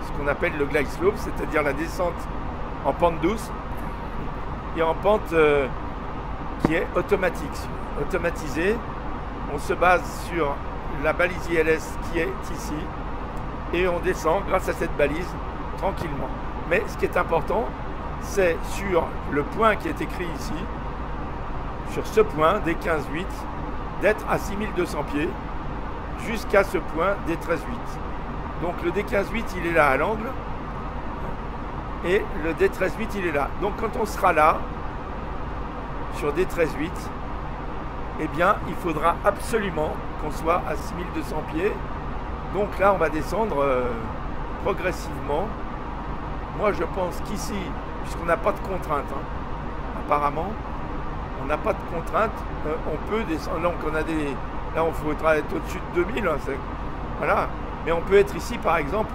ce qu'on appelle le glide slope, c'est-à-dire la descente en pente douce et en pente qui est automatisée. On se base sur la balise ILS qui est ici et on descend grâce à cette balise tranquillement. Mais ce qui est important, c'est sur le point qui est écrit ici, sur ce point, D15.8, d'être à 6200 pieds jusqu'à ce point D13-8. Donc le D15-8 il est là à l'angle et le D13-8 il est là. Donc quand on sera là sur D13-8, eh bien il faudra absolument qu'on soit à 6200 pieds. Donc là on va descendre progressivement. Moi je pense qu'ici, puisqu'on n'a pas de contrainte, apparemment, on n'a pas de contrainte, on peut descendre. Donc on a des. Là on faudra être au-dessus de 2000. Voilà. Mais on peut être ici par exemple,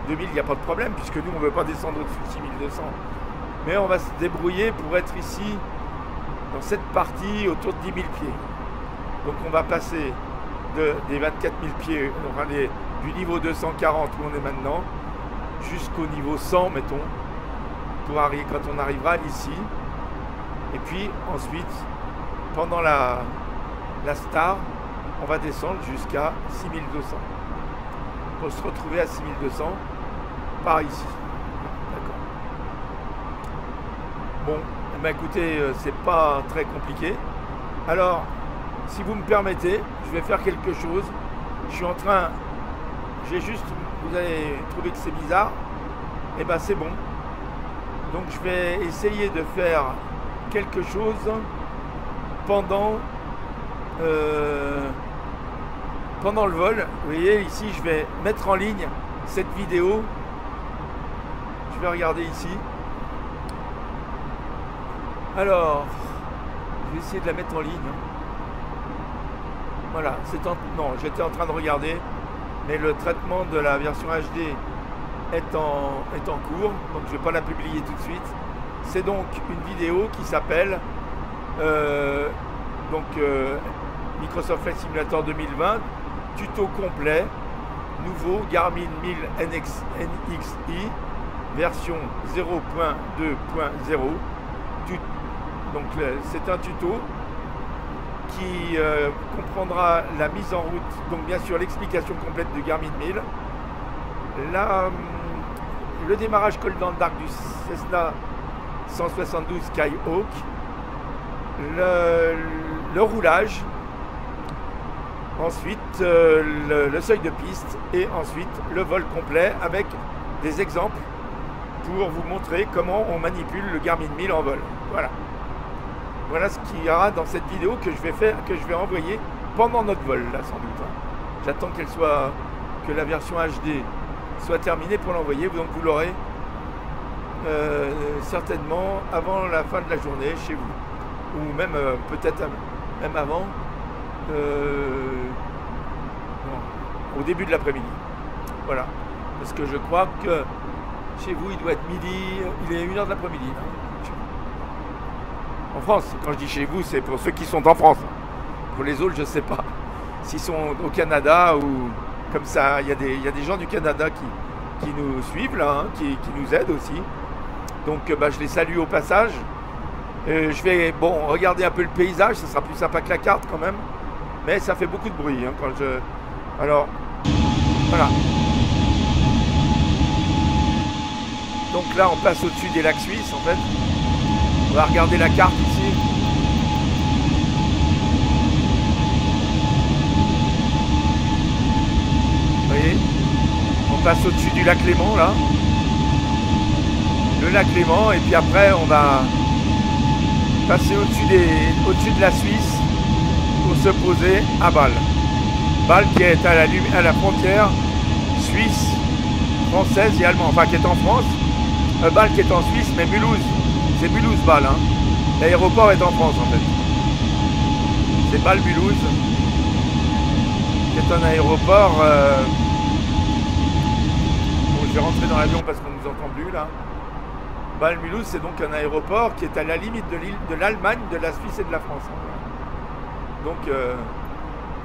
2000 il n'y a pas de problème, puisque nous on ne veut pas descendre au-dessus de 6200. Mais on va se débrouiller pour être ici, dans cette partie, autour de 10 000 pieds. Donc on va passer des 24 000 pieds, donc du niveau 240 où on est maintenant, jusqu'au niveau 100, mettons, pour arriver, quand on arrivera ici. Et puis ensuite, pendant la star, on va descendre jusqu'à 6200. Pour se retrouver à 6200 par ici. D'accord. Bon, eh bien, écoutez, c'est pas très compliqué. Alors, si vous me permettez, je vais faire quelque chose. Je suis en train, vous allez trouver que c'est bizarre. Eh bien, c'est bon. Donc, je vais essayer de faire quelque chose pendant le vol. Vous voyez, ici, je vais mettre en ligne cette vidéo. Je vais regarder ici. Alors, je vais essayer de la mettre en ligne. Voilà, non, j'étais en train de regarder, mais le traitement de la version HD est en cours, donc je ne vais pas la publier tout de suite. C'est donc une vidéo qui s'appelle Microsoft Flight Simulator 2020, tuto complet, nouveau Garmin 1000 NXI, version 0.2.0. Donc c'est un tuto qui comprendra la mise en route, donc bien sûr l'explication complète du Garmin 1000, le démarrage col dans le dark du Cessna 172 Skyhawk, le roulage, ensuite le seuil de piste et ensuite le vol complet avec des exemples pour vous montrer comment on manipule le Garmin 1000 en vol. Voilà ce qu'il y aura dans cette vidéo que je vais envoyer pendant notre vol, là, sans doute. J'attends que la version HD soit terminée pour l'envoyer, donc vous l'aurez certainement avant la fin de la journée chez vous, ou même peut-être même avant, au début de l'après-midi. Voilà, parce que je crois que chez vous il doit être midi, il est 1h de l'après-midi. En France, quand je dis chez vous, c'est pour ceux qui sont en France. Pour les autres, je ne sais pas. S'ils sont au Canada ou comme ça, il y a des gens du Canada qui nous suivent là, qui nous aident aussi. Donc je les salue au passage. Je vais regarder un peu le paysage, ça sera plus sympa que la carte quand même. Mais ça fait beaucoup de bruit Alors, voilà. Donc là, on passe au-dessus des lacs suisses en fait. On va regarder la carte ici. Vous voyez, on passe au-dessus du lac Léman là. Le lac Léman, et puis après on va passer au-dessus de la Suisse pour se poser à Bâle. Bâle qui est à la frontière suisse, française et allemande, enfin qui est en France. Bâle qui est en Suisse, mais Mulhouse. C'est Mulhouse-Bâle, hein. L'aéroport est en France en fait. C'est Bâle-Mulhouse, qui est un aéroport. Bon, je vais rentrer dans l'avion parce qu'on ne nous entend plus là. Bâle-Mulhouse, c'est donc un aéroport qui est à la limite de l'Allemagne, de la Suisse et de la France. Donc,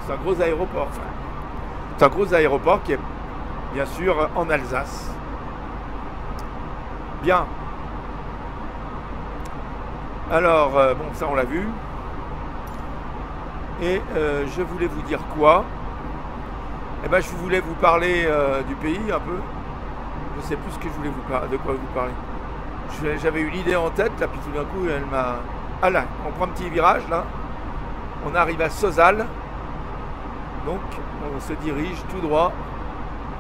c'est un gros aéroport. C'est un gros aéroport qui est bien sûr en Alsace. Bien. Alors, ça on l'a vu. Et je voulais vous dire quoi? Eh ben, je voulais vous parler du pays un peu. Je ne sais plus ce que je voulais de quoi vous parler. J'avais eu l'idée en tête, là, puis tout d'un coup, elle m'a... Ah là, on prend un petit virage, là. On arrive à Sozal. Donc on se dirige tout droit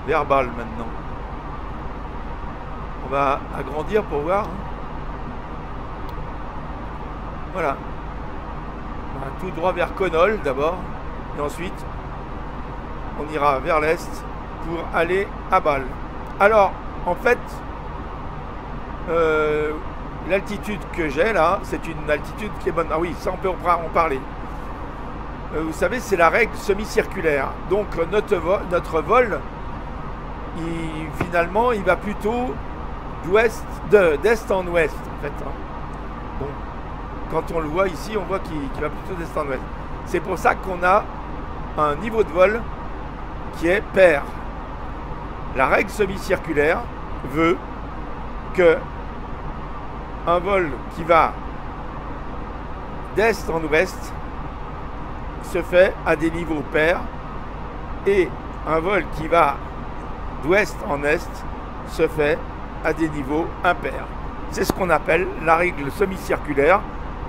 vers Bâle maintenant. On va agrandir pour voir. Voilà. Tout droit vers Connol d'abord. Et ensuite, on ira vers l'est pour aller à Bâle. Alors, en fait, l'altitude que j'ai là, c'est une altitude qui est bonne. Ah oui, ça on peut en parler. Vous savez, c'est la règle semi-circulaire. Donc notre vol, finalement, il va plutôt d'est en ouest, en fait. Hein. Bon, quand on le voit ici, on voit qu'il va plutôt d'est en ouest. C'est pour ça qu'on a un niveau de vol qui est pair. La règle semi-circulaire veut que un vol qui va d'est en ouest se fait à des niveaux pairs et un vol qui va d'ouest en est se fait à des niveaux impairs. C'est ce qu'on appelle la règle semi-circulaire.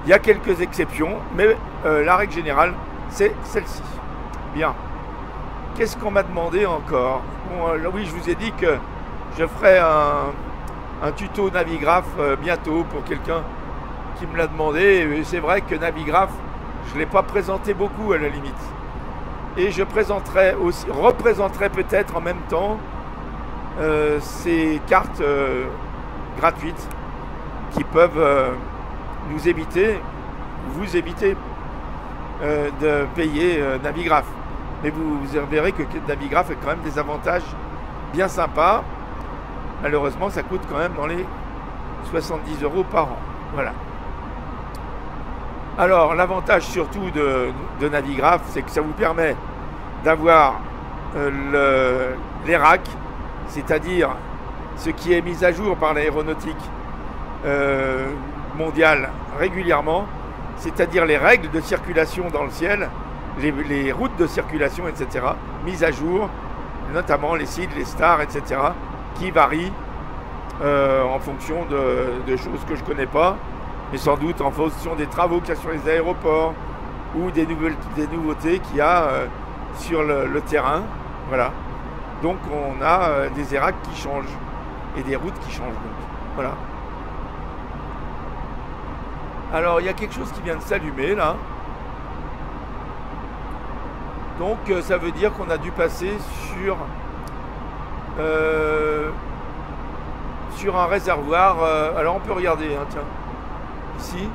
Il y a quelques exceptions, mais la règle générale, c'est celle-ci. Bien. Qu'est-ce qu'on m'a demandé encore? Bon, oui, je vous ai dit que je ferai un tuto Navigraph bientôt pour quelqu'un qui me l'a demandé. Et c'est vrai que Navigraph, je ne l'ai pas présenté beaucoup à la limite. Et je représenterai peut-être en même temps ces cartes gratuites qui peuvent vous éviter de payer Navigraph. Mais vous verrez que Navigraph a quand même des avantages bien sympas. Malheureusement, ça coûte quand même dans les 70 € par an. Voilà. Alors, l'avantage surtout de Navigraph, c'est que ça vous permet d'avoir les racks, c'est-à-dire ce qui est mis à jour par l'aéronautique mondiale régulièrement, c'est-à-dire les règles de circulation dans le ciel, les routes de circulation, etc., mises à jour, notamment les SID, les stars, etc., qui varient en fonction de choses que je ne connais pas, mais sans doute en fonction des travaux qu'il y a sur les aéroports ou des nouveautés qu'il y a sur le terrain. Voilà. Donc on a des ERAC qui changent et des routes qui changent. Donc. Voilà. Alors il y a quelque chose qui vient de s'allumer là. Donc ça veut dire qu'on a dû passer sur un réservoir. Alors on peut regarder, hein, tiens. Ici,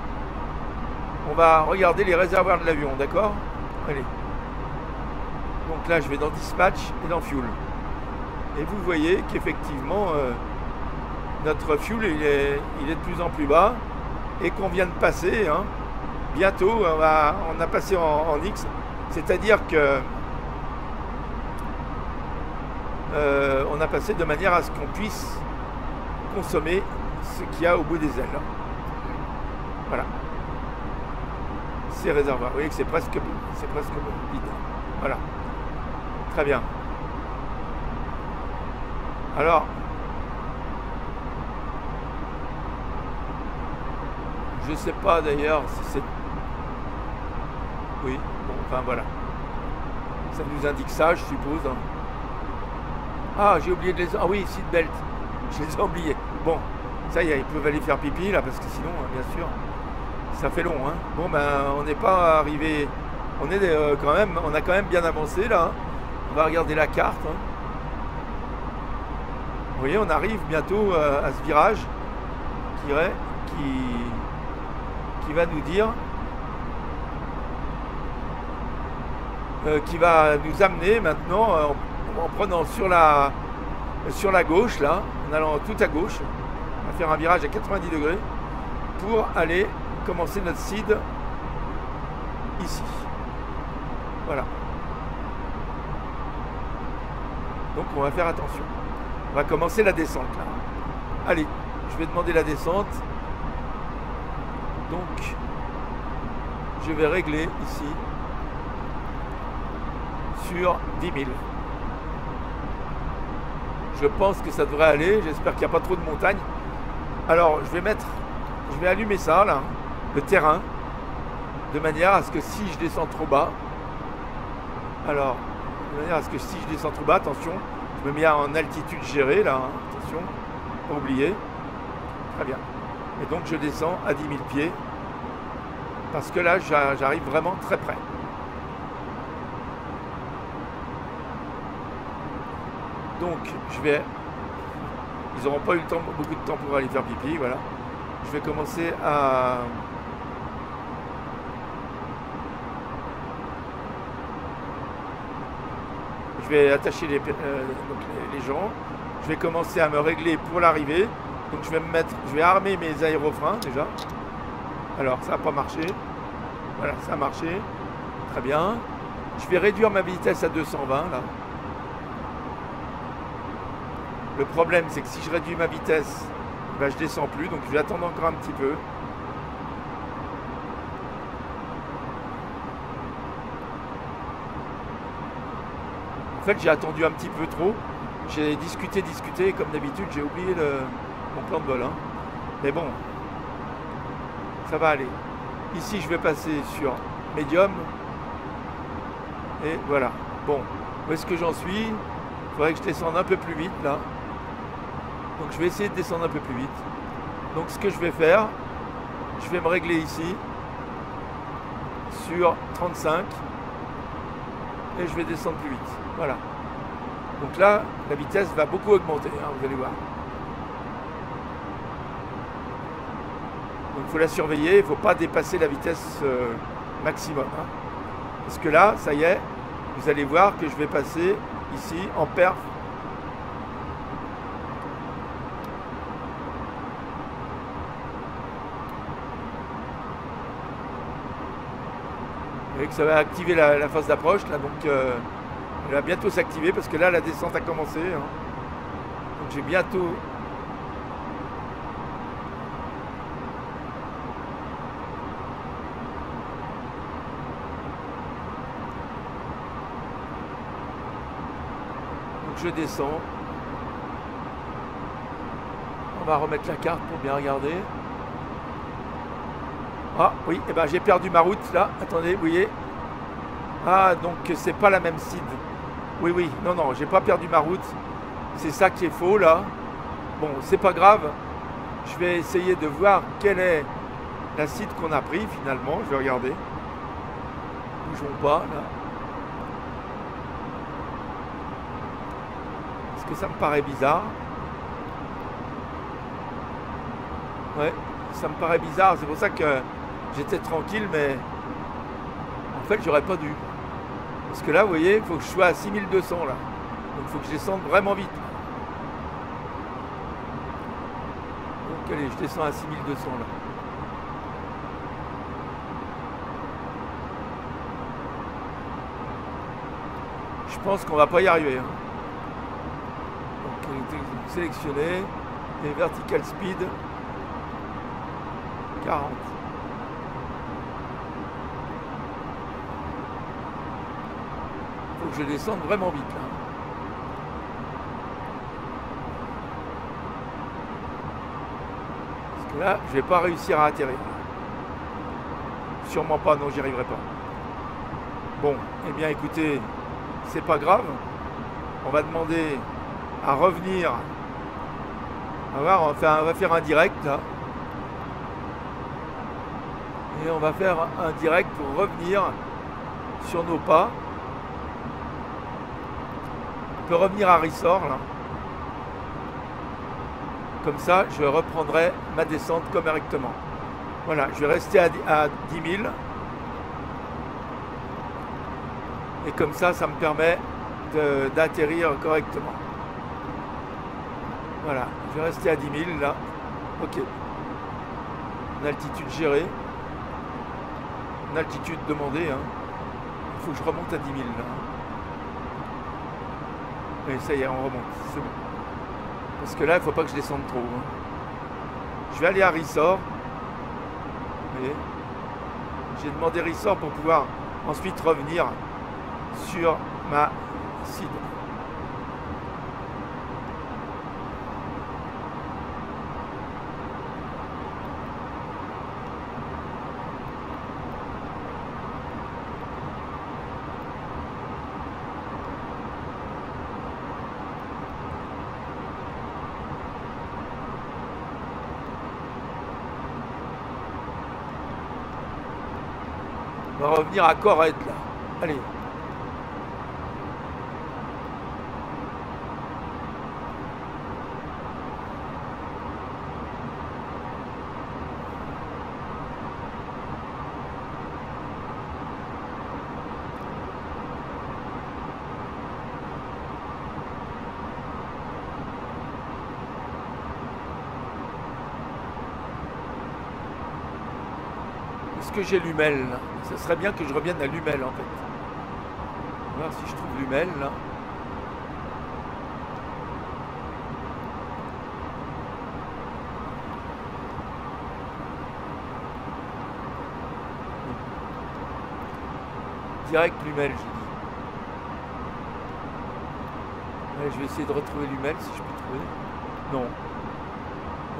on va regarder les réservoirs de l'avion, d'accord? Allez. Donc là, je vais dans Dispatch et dans Fuel. Et vous voyez qu'effectivement, notre fuel, il est de plus en plus bas. Et qu'on vient de passer, hein, bientôt, on a passé en X. C'est-à-dire que on a passé de manière à ce qu'on puisse consommer ce qu'il y a au bout des ailes. Voilà. Ces réservoirs. Vous voyez que c'est presque vide. Voilà. Très bien. Alors, je sais pas d'ailleurs si c'est... Oui, bon, enfin voilà. Ça nous indique ça, je suppose. Ah, j'ai oublié de les... Ah oui, seatbelt. Je les ai oubliés. Bon, ça y est, ils peuvent aller faire pipi là, parce que sinon, bien sûr, ça fait long. Hein. Bon, ben, on n'est pas arrivé... On est on a quand même bien avancé là. Hein. On va regarder la carte. Hein. Vous voyez, on arrive bientôt à ce virage qui va nous dire... qui va nous amener maintenant en prenant sur la gauche là, en allant tout à gauche, on va faire un virage à 90 degrés pour aller commencer notre SID ici. Voilà. Donc on va faire attention. On va commencer la descente là. Allez, je vais demander la descente. Donc je vais régler ici sur 10 000. Je pense que ça devrait aller. J'espère qu'il n'y a pas trop de montagnes. Alors, je vais allumer ça, là, le terrain, de manière à ce que si je descends trop bas, alors, de manière à ce que si je descends trop bas, attention, je me mets en altitude gérée là, hein, attention, pas oublier. Très bien. Et donc je descends à 10 000 pieds parce que là j'arrive vraiment très près. Donc ils n'auront pas eu le temps, beaucoup de temps pour aller faire pipi, voilà. Je vais commencer à je vais attacher les gens. Je vais commencer à me régler pour l'arrivée. Donc je vais armer mes aérofreins déjà. Alors ça n'a pas marché. Voilà, ça a marché. Très bien. Je vais réduire ma vitesse à 220 là. Le problème c'est que si je réduis ma vitesse, ben, je descends plus. Donc je vais attendre encore un petit peu. En fait j'ai attendu un petit peu trop. J'ai discuté et comme d'habitude j'ai oublié mon plan de vol. Hein. Mais bon, ça va aller. Ici je vais passer sur médium. Et voilà. Bon, où est-ce que j'en suis? Il faudrait que je descende un peu plus vite là. Donc je vais essayer de descendre un peu plus vite. Donc ce que je vais faire, je vais me régler ici sur 35 et je vais descendre plus vite. Voilà. Donc là, la vitesse va beaucoup augmenter, hein, vous allez voir. Donc il faut la surveiller, il ne faut pas dépasser la vitesse maximum. Hein. Parce que là, ça y est, vous allez voir que je vais passer ici en perf. Vous voyez que ça va activer la phase d'approche, là, donc elle va bientôt s'activer parce que là la descente a commencé. Hein. Donc j'ai bientôt. Donc je descends. On va remettre la carte pour bien regarder. Ah oui, et ben j'ai perdu ma route là. Attendez, vous voyez. Ah donc c'est pas la même seed. Oui, non, j'ai pas perdu ma route. C'est ça qui est faux là. Bon, c'est pas grave. Je vais essayer de voir quelle est la seed qu'on a pris finalement. Je vais regarder. Bougeons pas là. Parce que ça me paraît bizarre. Ouais, ça me paraît bizarre. C'est pour ça que j'étais tranquille, mais en fait, j'aurais pas dû. Parce que là, vous voyez, il faut que je sois à 6200 là. Donc il faut que je descende vraiment vite. Donc allez, je descends à 6200 là. Je pense qu'on va pas y arriver. Hein. Donc sélectionner et vertical speed 40. Faut que je descende vraiment vite là. Parce que là, je vais pas réussir à atterrir. Sûrement pas, non, j'y arriverai pas. Bon, eh bien écoutez, c'est pas grave. On va demander à revenir. On va voir, on va faire un direct là. Et on va faire un direct pour revenir sur nos pas. On peut revenir à Risor là. Comme ça, je reprendrai ma descente correctement. Voilà, je vais rester à 10 000. Et comme ça, ça me permet d'atterrir correctement. Voilà, je vais rester à 10 000 là. Ok. En altitude gérée. En altitude demandée. Hein. Il faut que je remonte à 10 000 là. Et ça y est, on remonte. C'est bon. Parce que là, il ne faut pas que je descende trop. Hein. Je vais aller à Risor. Vous voyez, j'ai demandé Risor pour pouvoir ensuite revenir sur ma seed. On va revenir à Corrède là. Allez. Est-ce que j'ai Lumel là? Ça serait bien que je revienne à Lumel en fait. On va voir si je trouve Lumel là. Direct Lumel, j'ai dit. Ouais, je vais essayer de retrouver Lumel si je peux trouver. Non.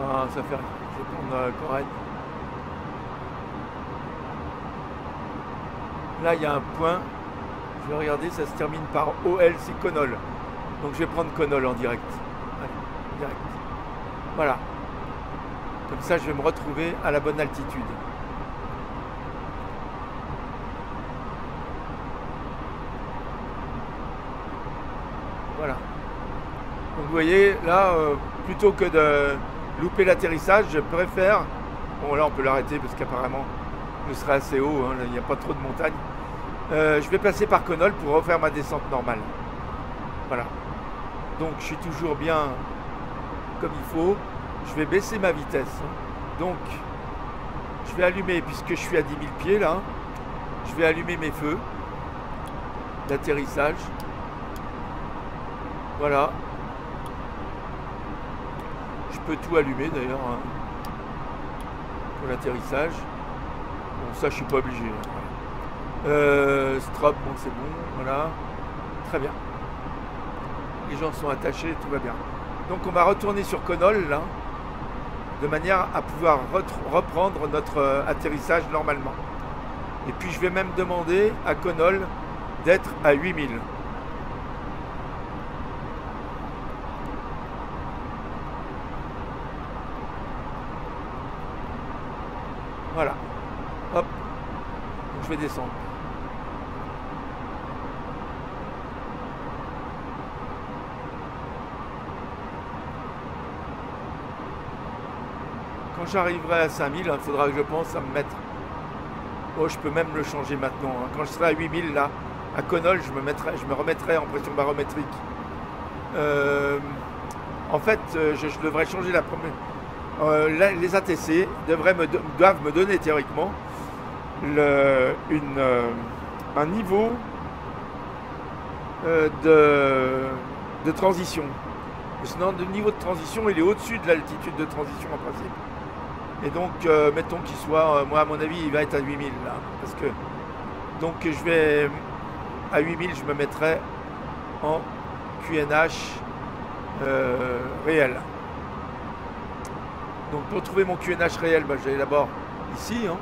Ah, ça fait rien. Je vais prendre Corrède. Là, il y a un point. Je vais regarder, ça se termine par OL, c'est Conol. Donc je vais prendre Conol en direct. Allez, direct. Voilà. Comme ça, je vais me retrouver à la bonne altitude. Voilà. Donc vous voyez, là, plutôt que de louper l'atterrissage, je préfère... Bon, là, on peut l'arrêter parce qu'apparemment, je serai assez haut. Hein, il n'y a pas trop de montagnes. Je vais passer par Conol pour refaire ma descente normale. Voilà. Donc je suis toujours bien comme il faut. Je vais baisser ma vitesse. Donc je vais allumer, puisque je suis à 10 000 pieds là, je vais allumer mes feux d'atterrissage. Voilà. Je peux tout allumer d'ailleurs hein, pour l'atterrissage. Bon, ça je suis pas obligé. Strop, bon c'est bon, voilà, très bien. Les gens sont attachés, tout va bien. Donc on va retourner sur Conol là, de manière à pouvoir reprendre notre atterrissage normalement. Et puis je vais même demander à Conol d'être à 8000. Voilà. Hop. Donc je vais descendre. Quand j'arriverai à 5000, il faudra que je pense à me mettre... Oh, je peux même le changer maintenant. Hein. Quand je serai à 8000, là, à Conol, je me remettrai en pression barométrique. En fait, je devrais changer la première... les ATC doivent me donner théoriquement un niveau de transition. Sinon, le niveau de transition, il est au-dessus de l'altitude de transition en principe. Et donc, mettons qu'il soit, moi à mon avis, il va être à 8000 là. Parce que, donc je vais, à 8000, je me mettrai en QNH réel. Donc pour trouver mon QNH réel, bah, j'allais d'abord ici, hein.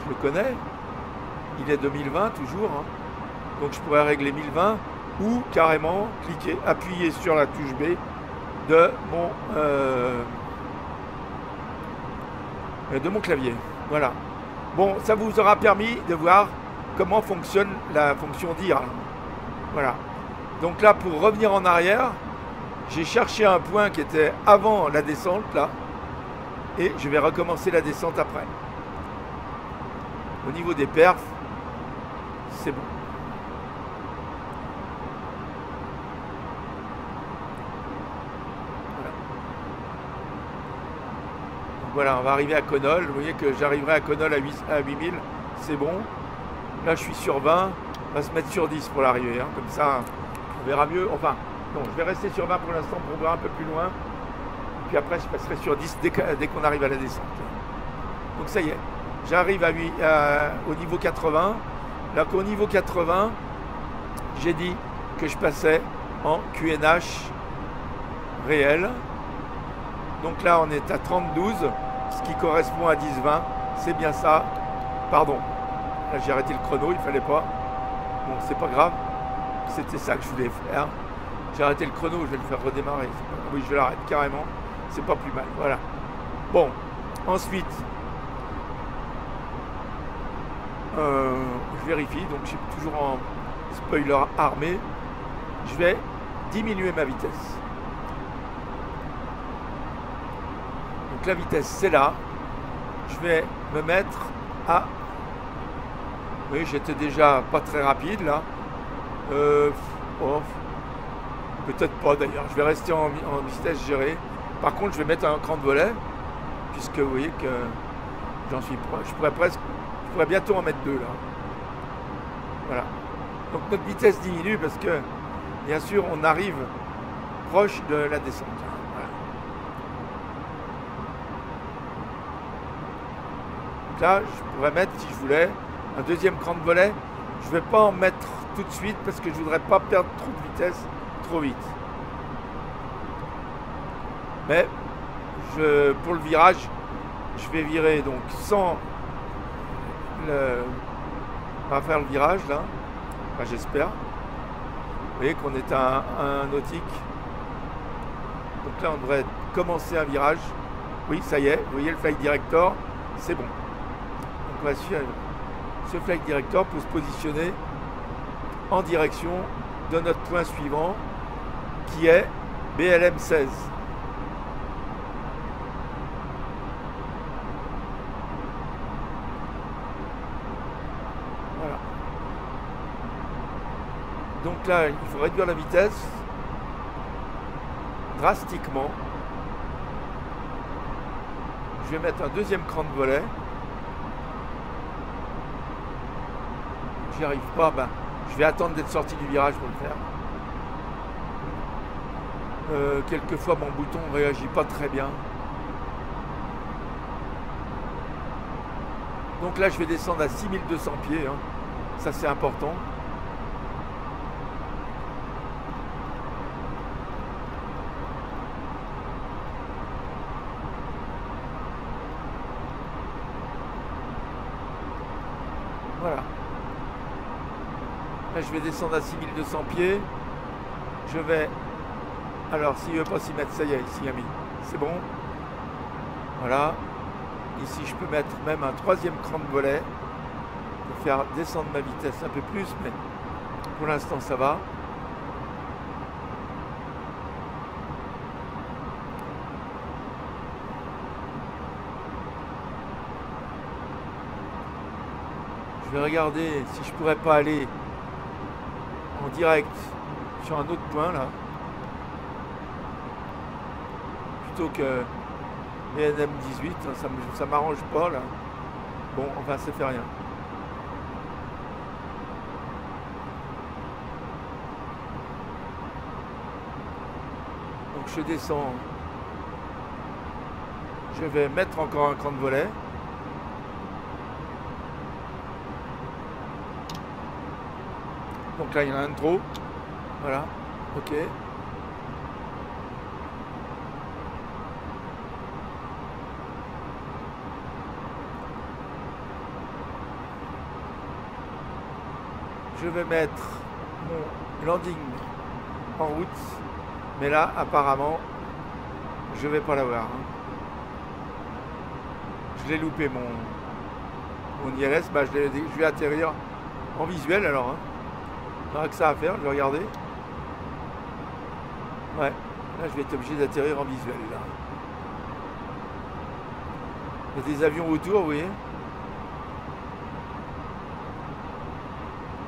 Je le connais. Il est 2020 toujours. Hein. Donc je pourrais régler 1020 ou carrément cliquer, appuyer sur la touche B de mon clavier. Voilà. Bon, ça vous aura permis de voir comment fonctionne la fonction dire. Voilà. Donc là, pour revenir en arrière, j'ai cherché un point qui était avant la descente, là, et je vais recommencer la descente après. Au niveau des perfs, c'est bon. Voilà, on va arriver à Conol. Vous voyez que j'arriverai à Conol à 8000. C'est bon. Là, je suis sur 20. On va se mettre sur 10 pour l'arrivée. Hein. Comme ça, on verra mieux. Enfin, non, je vais rester sur 20 pour l'instant pour voir un peu plus loin. Puis après, je passerai sur 10 dès qu'on arrive à la descente. Donc ça y est. J'arrive au niveau 80. Là, qu'au niveau 80, j'ai dit que je passais en QNH réel. Donc là, on est à 30-12, ce qui correspond à 10-20. C'est bien ça. Pardon. Là, j'ai arrêté le chrono, il fallait pas. Bon, c'est pas grave. C'était ça que je voulais faire. J'ai arrêté le chrono, je vais le faire redémarrer. Oui, je l'arrête carrément. C'est pas plus mal. Voilà. Bon. Ensuite. je vérifie, donc je suis toujours en spoiler armé. Je vais diminuer ma vitesse. Donc la vitesse c'est là. Je vais me mettre à... Oui, j'étais déjà pas très rapide là. Oh, peut-être pas d'ailleurs. Je vais rester en vitesse gérée. Par contre, je vais mettre un cran de volet, puisque vous voyez que j'en suis proche. Je pourrais bientôt en mettre deux là. Voilà. Donc notre vitesse diminue parce que, bien sûr, on arrive proche de la descente. Voilà. Donc là, je pourrais mettre, si je voulais, un deuxième cran de volet. Je ne vais pas en mettre tout de suite parce que je ne voudrais pas perdre trop de vitesse trop vite. Mais pour le virage, je vais virer donc sans on va faire le virage là. Enfin, j'espère. Vous voyez qu'on est à un nautique. Donc là, on devrait commencer un virage. Oui, ça y est. Vous voyez le flight director, c'est bon. Donc on va suivre. Ce flight director peut se positionner en direction de notre point suivant qui est BLM 16. Voilà. Donc là, il faut réduire la vitesse drastiquement. Je vais mettre un deuxième cran de volet. J'y arrive pas, ben, je vais attendre d'être sorti du virage pour le faire. Quelquefois mon bouton ne réagit pas très bien. Donc là je vais descendre à 6200 pieds, hein. Ça c'est important. Voilà. Là, je vais descendre à 6200 pieds. Je vais... Alors, s'il ne veut pas s'y mettre, ça y est, il s'y a mis. C'est bon. Voilà. Ici, je peux mettre même un troisième cran de volet pour faire descendre ma vitesse un peu plus, mais pour l'instant, ça va. Je vais regarder si je pourrais pas aller en direct sur un autre point là, plutôt que BNM 18, ça m'arrange pas là. Bon, enfin ça fait rien. Donc je descends, je vais mettre encore un cran de volet. Donc là, il y en a un de trop. Voilà. OK. Je vais mettre mon landing en route. Mais là, apparemment, je vais pas l'avoir. Hein. Je l'ai loupé mon ILS. Bah, je vais atterrir en visuel alors. Hein. Il n'y aura que ça à faire, je vais regarder. Ouais, là je vais être obligé d'atterrir en visuel là. Il y a des avions autour, vous voyez.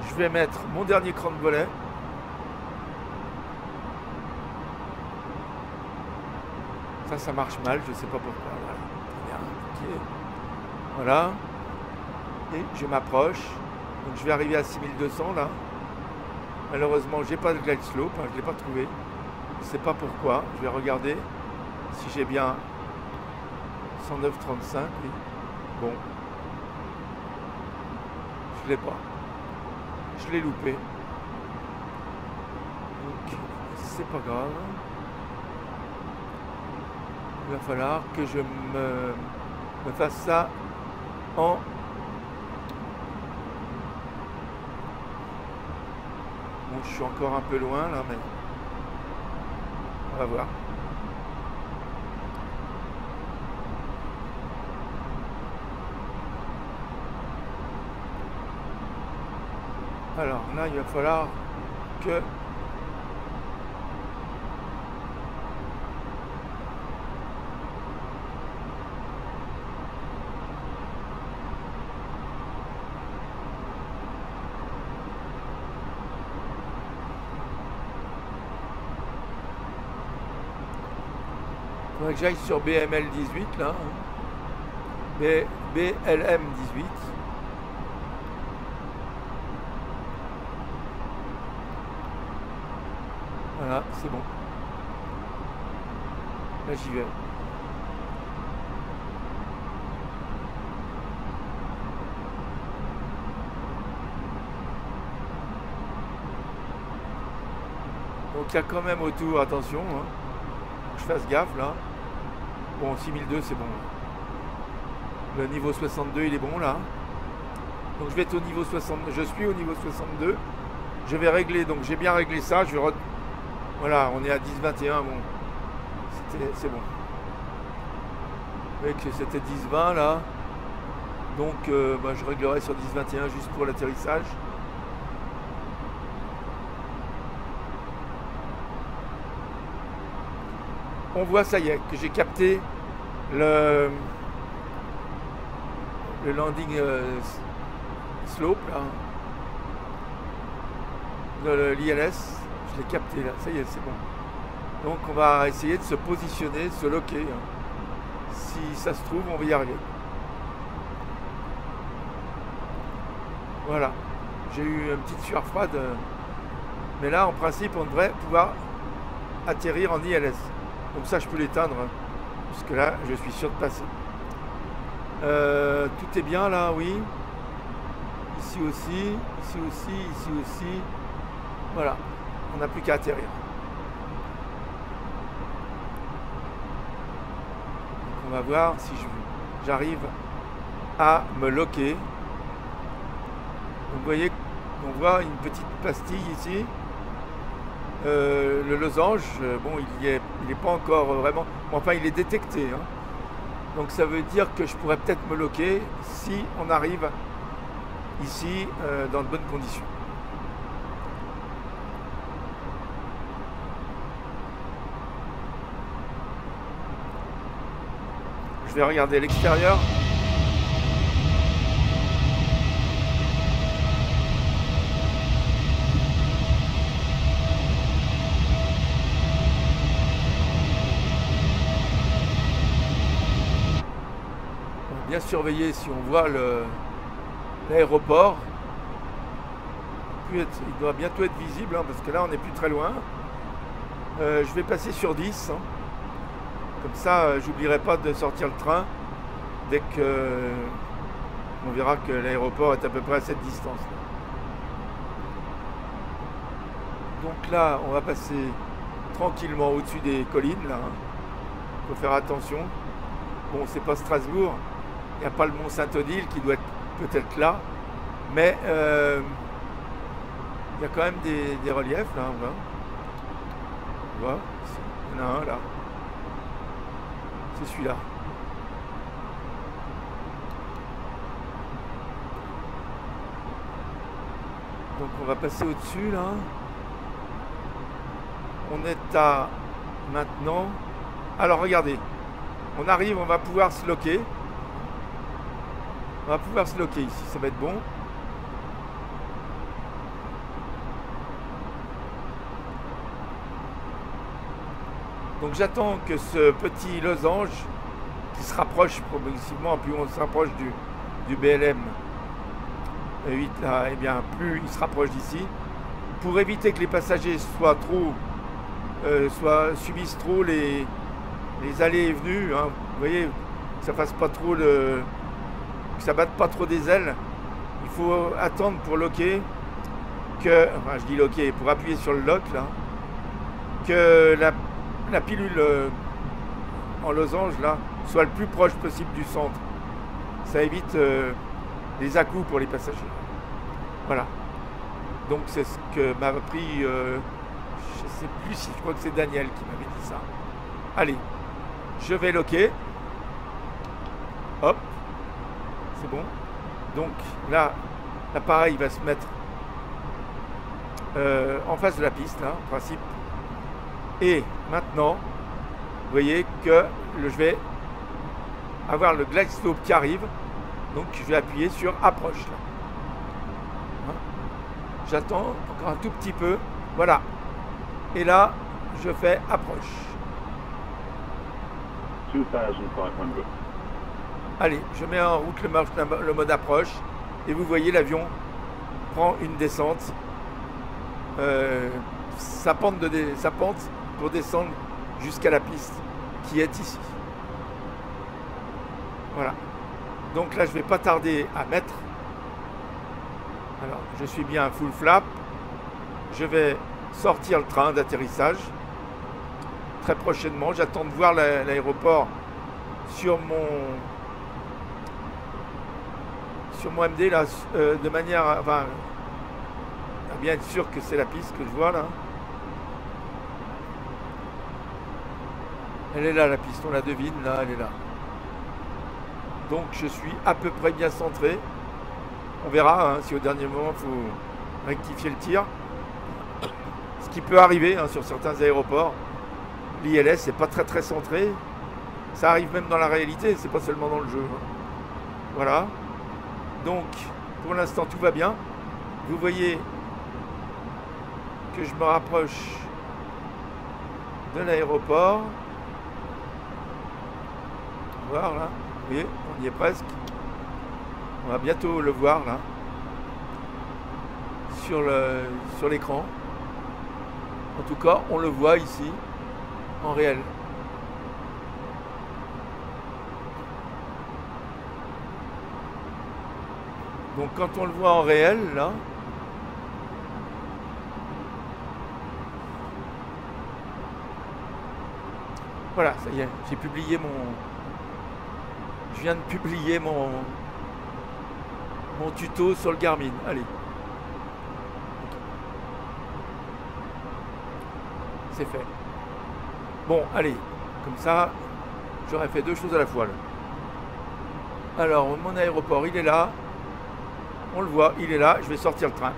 Je vais mettre mon dernier cran de volet. Ça marche mal, je ne sais pas pourquoi. Voilà. Bien, okay. Voilà. Et je m'approche. Donc je vais arriver à 6200 là. Malheureusement, j'ai pas de glide slope, hein, je ne l'ai pas trouvé. Je ne sais pas pourquoi. Je vais regarder si j'ai bien 109,35. Oui. Bon. Je l'ai pas. Je l'ai loupé. Donc, c'est pas grave. Il va falloir que je me fasse ça en... Bon, je suis encore un peu loin là, mais on va voir. Alors là, il va falloir que... faudrait que j'aille sur BML 18 là. BLM 18. Voilà, c'est bon. Là j'y vais. Donc il y a quand même autour, attention, hein, que je fasse gaffe là. Bon, 6002 c'est bon. Le niveau 62 il est bon là. Donc je vais être au niveau 62. Je suis au niveau 62. Je vais régler, donc j'ai bien réglé ça. Voilà, on est à 10-21. Bon, c'est bon. Vous voyez que c'était 10-20 là. Donc je réglerai sur 10-21 juste pour l'atterrissage. On voit, ça y est, que j'ai capté le landing slope là, de l'ILS. Je l'ai capté là, ça y est, c'est bon. Donc on va essayer de se positionner, de se loquer. Si ça se trouve, on va y arriver. Voilà, j'ai eu une petite sueur froide, mais là en principe on devrait pouvoir atterrir en ILS. Donc ça je peux l'éteindre, puisque là je suis sûr de passer. Tout est bien là, oui. Ici aussi, ici aussi, ici aussi. Voilà, on n'a plus qu'à atterrir. Donc on va voir si j'arrive à me loquer. Donc vous voyez, on voit une petite pastille ici. Le losange, bon, il est pas encore vraiment... Enfin, il est détecté. Hein. Donc ça veut dire que je pourrais peut-être me loquer si on arrive ici dans de bonnes conditions. Je vais regarder l'extérieur. Bien surveiller si on voit l'aéroport. Il doit bientôt être visible, hein, parce que là on n'est plus très loin. Je vais passer sur 10. Hein. Comme ça, j'oublierai pas de sortir le train dès que on verra que l'aéroport est à peu près à cette distance. Donc là, on va passer tranquillement au-dessus des collines. Là, hein. Faut faire attention. Bon, c'est pas Strasbourg. Il n'y a pas le mont Saint-Odile qui doit être peut-être là, mais il y a quand même des reliefs là, on voit. On voit, il y en a un là. C'est celui-là. Donc on va passer au-dessus là. On est à maintenant. Alors regardez, on arrive, on va pouvoir se loquer. On va pouvoir se loquer ici, ça va être bon. Donc j'attends que ce petit losange qui se rapproche progressivement, plus on se rapproche du BLM 8 là, et bien plus il se rapproche d'ici, pour éviter que les passagers soient trop subissent trop les allées et venues, hein. Vous voyez, que ça fasse pas trop que ça batte pas trop des ailes. Il faut attendre pour loquer enfin je dis loquer, pour appuyer sur le lock là, que la pilule en losange là soit le plus proche possible du centre. Ça évite les à-coups pour les passagers. Voilà. Donc c'est ce que m'a appris, je sais plus si je crois que c'est Daniel qui m'avait dit ça. Allez, je vais loquer. Hop. C'est bon. Donc là, l'appareil va se mettre en face de la piste, là, en principe. Et maintenant, vous voyez que je vais avoir le glide slope qui arrive. Donc je vais appuyer sur approche. Là. Hein, j'attends encore un tout petit peu. Voilà. Et là, je fais approche. 2500. Allez, je mets en route le mode approche. Et vous voyez, l'avion prend une descente. Sa pente pour descendre jusqu'à la piste qui est ici. Voilà. Donc là, je ne vais pas tarder à mettre. Alors, je suis bien à full flap. Je vais sortir le train d'atterrissage très prochainement. J'attends de voir l'aéroport sur mon MD là, de manière, enfin, à bien être sûr que c'est la piste que je vois là. Elle est là, la piste, on la devine, là, elle est là. Donc je suis à peu près bien centré. On verra hein, si au dernier moment il faut rectifier le tir. Ce qui peut arriver hein, sur certains aéroports. L'ILS n'est pas très centré. Ça arrive même dans la réalité, c'est pas seulement dans le jeu. Hein. Voilà. Donc pour l'instant tout va bien. Vous voyez que je me rapproche de l'aéroport. Voir là. Vous voyez, on y est presque. On va bientôt le voir là. Sur l'écran. En tout cas, on le voit ici, en réel. Donc quand on le voit en réel, là, voilà, ça y est, j'ai publié je viens de publier mon tuto sur le Garmin. Allez. C'est fait. Bon, allez. Comme ça, j'aurais fait deux choses à la fois. Là. Alors, mon aéroport, il est là. On le voit, il est là. Je vais sortir le train.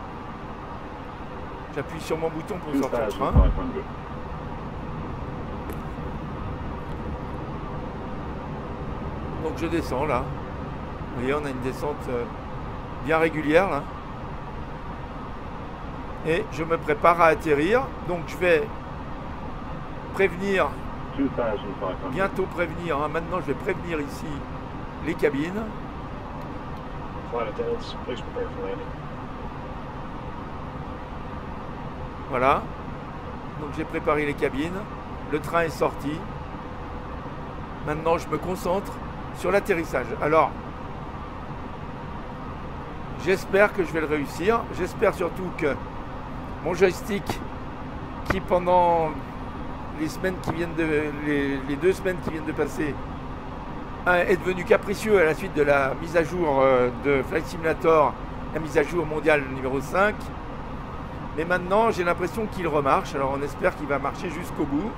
J'appuie sur mon bouton pour sortir le train. Donc je descends là. Vous voyez, on a une descente bien régulière là. Et je me prépare à atterrir. Donc je vais prévenir, bientôt prévenir, hein, maintenant je vais prévenir ici les cabines. Voilà. Donc j'ai préparé les cabines. Le train est sorti. Maintenant je me concentre sur l'atterrissage. Alors, j'espère que je vais le réussir. J'espère surtout que mon joystick, qui pendant les semaines qui viennent les 2 semaines qui viennent de passer, est devenu capricieux à la suite de la mise à jour de Flight Simulator, la mise à jour mondiale numéro 5. Mais maintenant, j'ai l'impression qu'il remarche. Alors, on espère qu'il va marcher jusqu'au bout.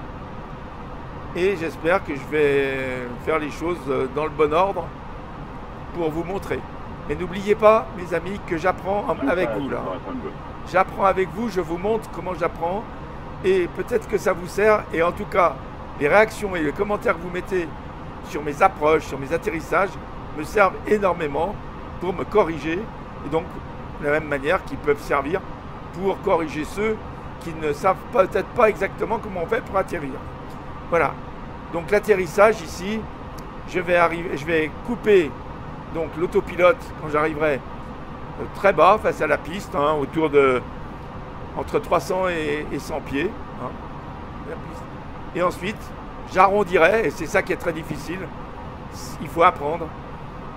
Et j'espère que je vais faire les choses dans le bon ordre pour vous montrer. Mais n'oubliez pas, mes amis, que j'apprends avec vous là. J'apprends avec vous, je vous montre comment j'apprends. Et peut-être que ça vous sert. Et en tout cas, les réactions et les commentaires que vous mettez sur mes approches, sur mes atterrissages, me servent énormément pour me corriger. Et donc, de la même manière qu'ils peuvent servir pour corriger ceux qui ne savent peut-être pas exactement comment on fait pour atterrir. Voilà, donc l'atterrissage ici, je vais couper donc l'autopilote quand j'arriverai très bas face à la piste, hein, autour de entre 300 et 100 pieds. Hein, la piste. Et ensuite, j'arrondirai, et c'est ça qui est très difficile, il faut apprendre,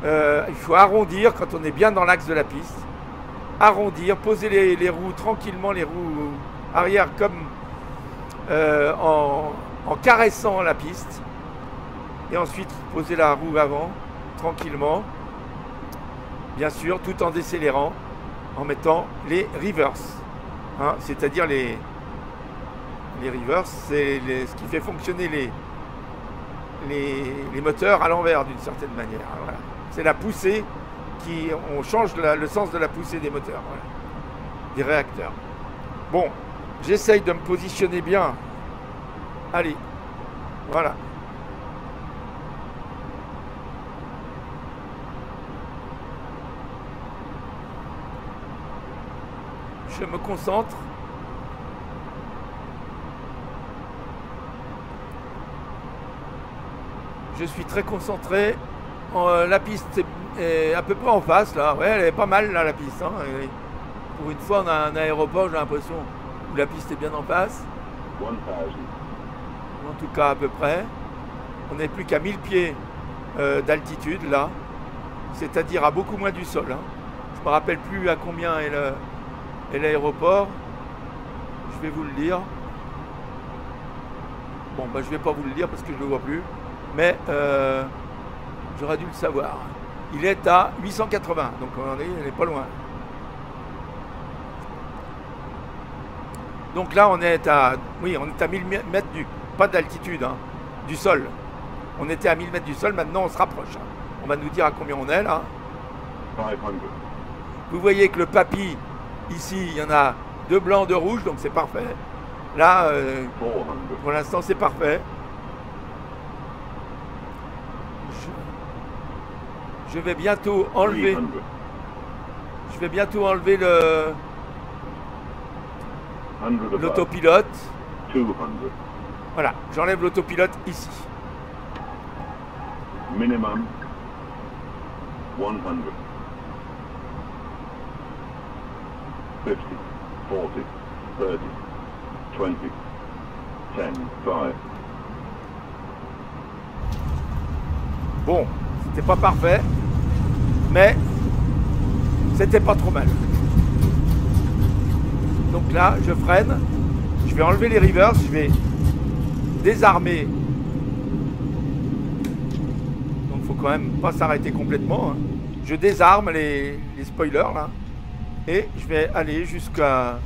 il faut arrondir quand on est bien dans l'axe de la piste, arrondir, poser les roues tranquillement, les roues arrière comme en caressant la piste, et ensuite poser la roue avant tranquillement, bien sûr, tout en décélérant, en mettant les reverse, hein, c'est-à-dire les reverse, c'est ce qui fait fonctionner les moteurs à l'envers d'une certaine manière. Voilà. C'est la poussée on change le sens de la poussée des moteurs, voilà, des réacteurs. Bon, j'essaye de me positionner bien. Allez, voilà. Je me concentre. Je suis très concentré. La piste est à peu près en face là. Ouais, elle est pas mal là la piste. Hein. Pour une fois, on a un aéroport, j'ai l'impression, où la piste est bien en face. 1000. En tout cas, à peu près. On n'est plus qu'à 1000 pieds d'altitude là. C'est-à-dire à beaucoup moins du sol. Hein. Je me rappelle plus à combien est l'aéroport. Je vais vous le dire. Bon, bah, je vais pas vous le dire parce que je le vois plus. Mais j'aurais dû le savoir. Il est à 880, donc on est pas loin. Donc là, on est à 1000 mètres pas d'altitude, hein, du sol. On était à 1000 mètres du sol, maintenant on se rapproche. Hein. On va nous dire à combien on est là. 500. Vous voyez que le papy, ici, il y en a 2 blancs, 2 rouges, donc c'est parfait. Là, 400. pour l'instant, c'est parfait. Je vais bientôt enlever. 300. Je vais bientôt enlever 100 above. l'autopilote. 200. Voilà, j'enlève l'autopilote ici. Minimum 100. 50, 40, 30, 20, 10, 5. Bon, c'était pas parfait, mais c'était pas trop mal. Donc là, je freine, je vais enlever les reverse, je vais désarmer. Donc faut quand même pas s'arrêter complètement. Hein. Je désarme les spoilers là, et je vais aller jusqu'à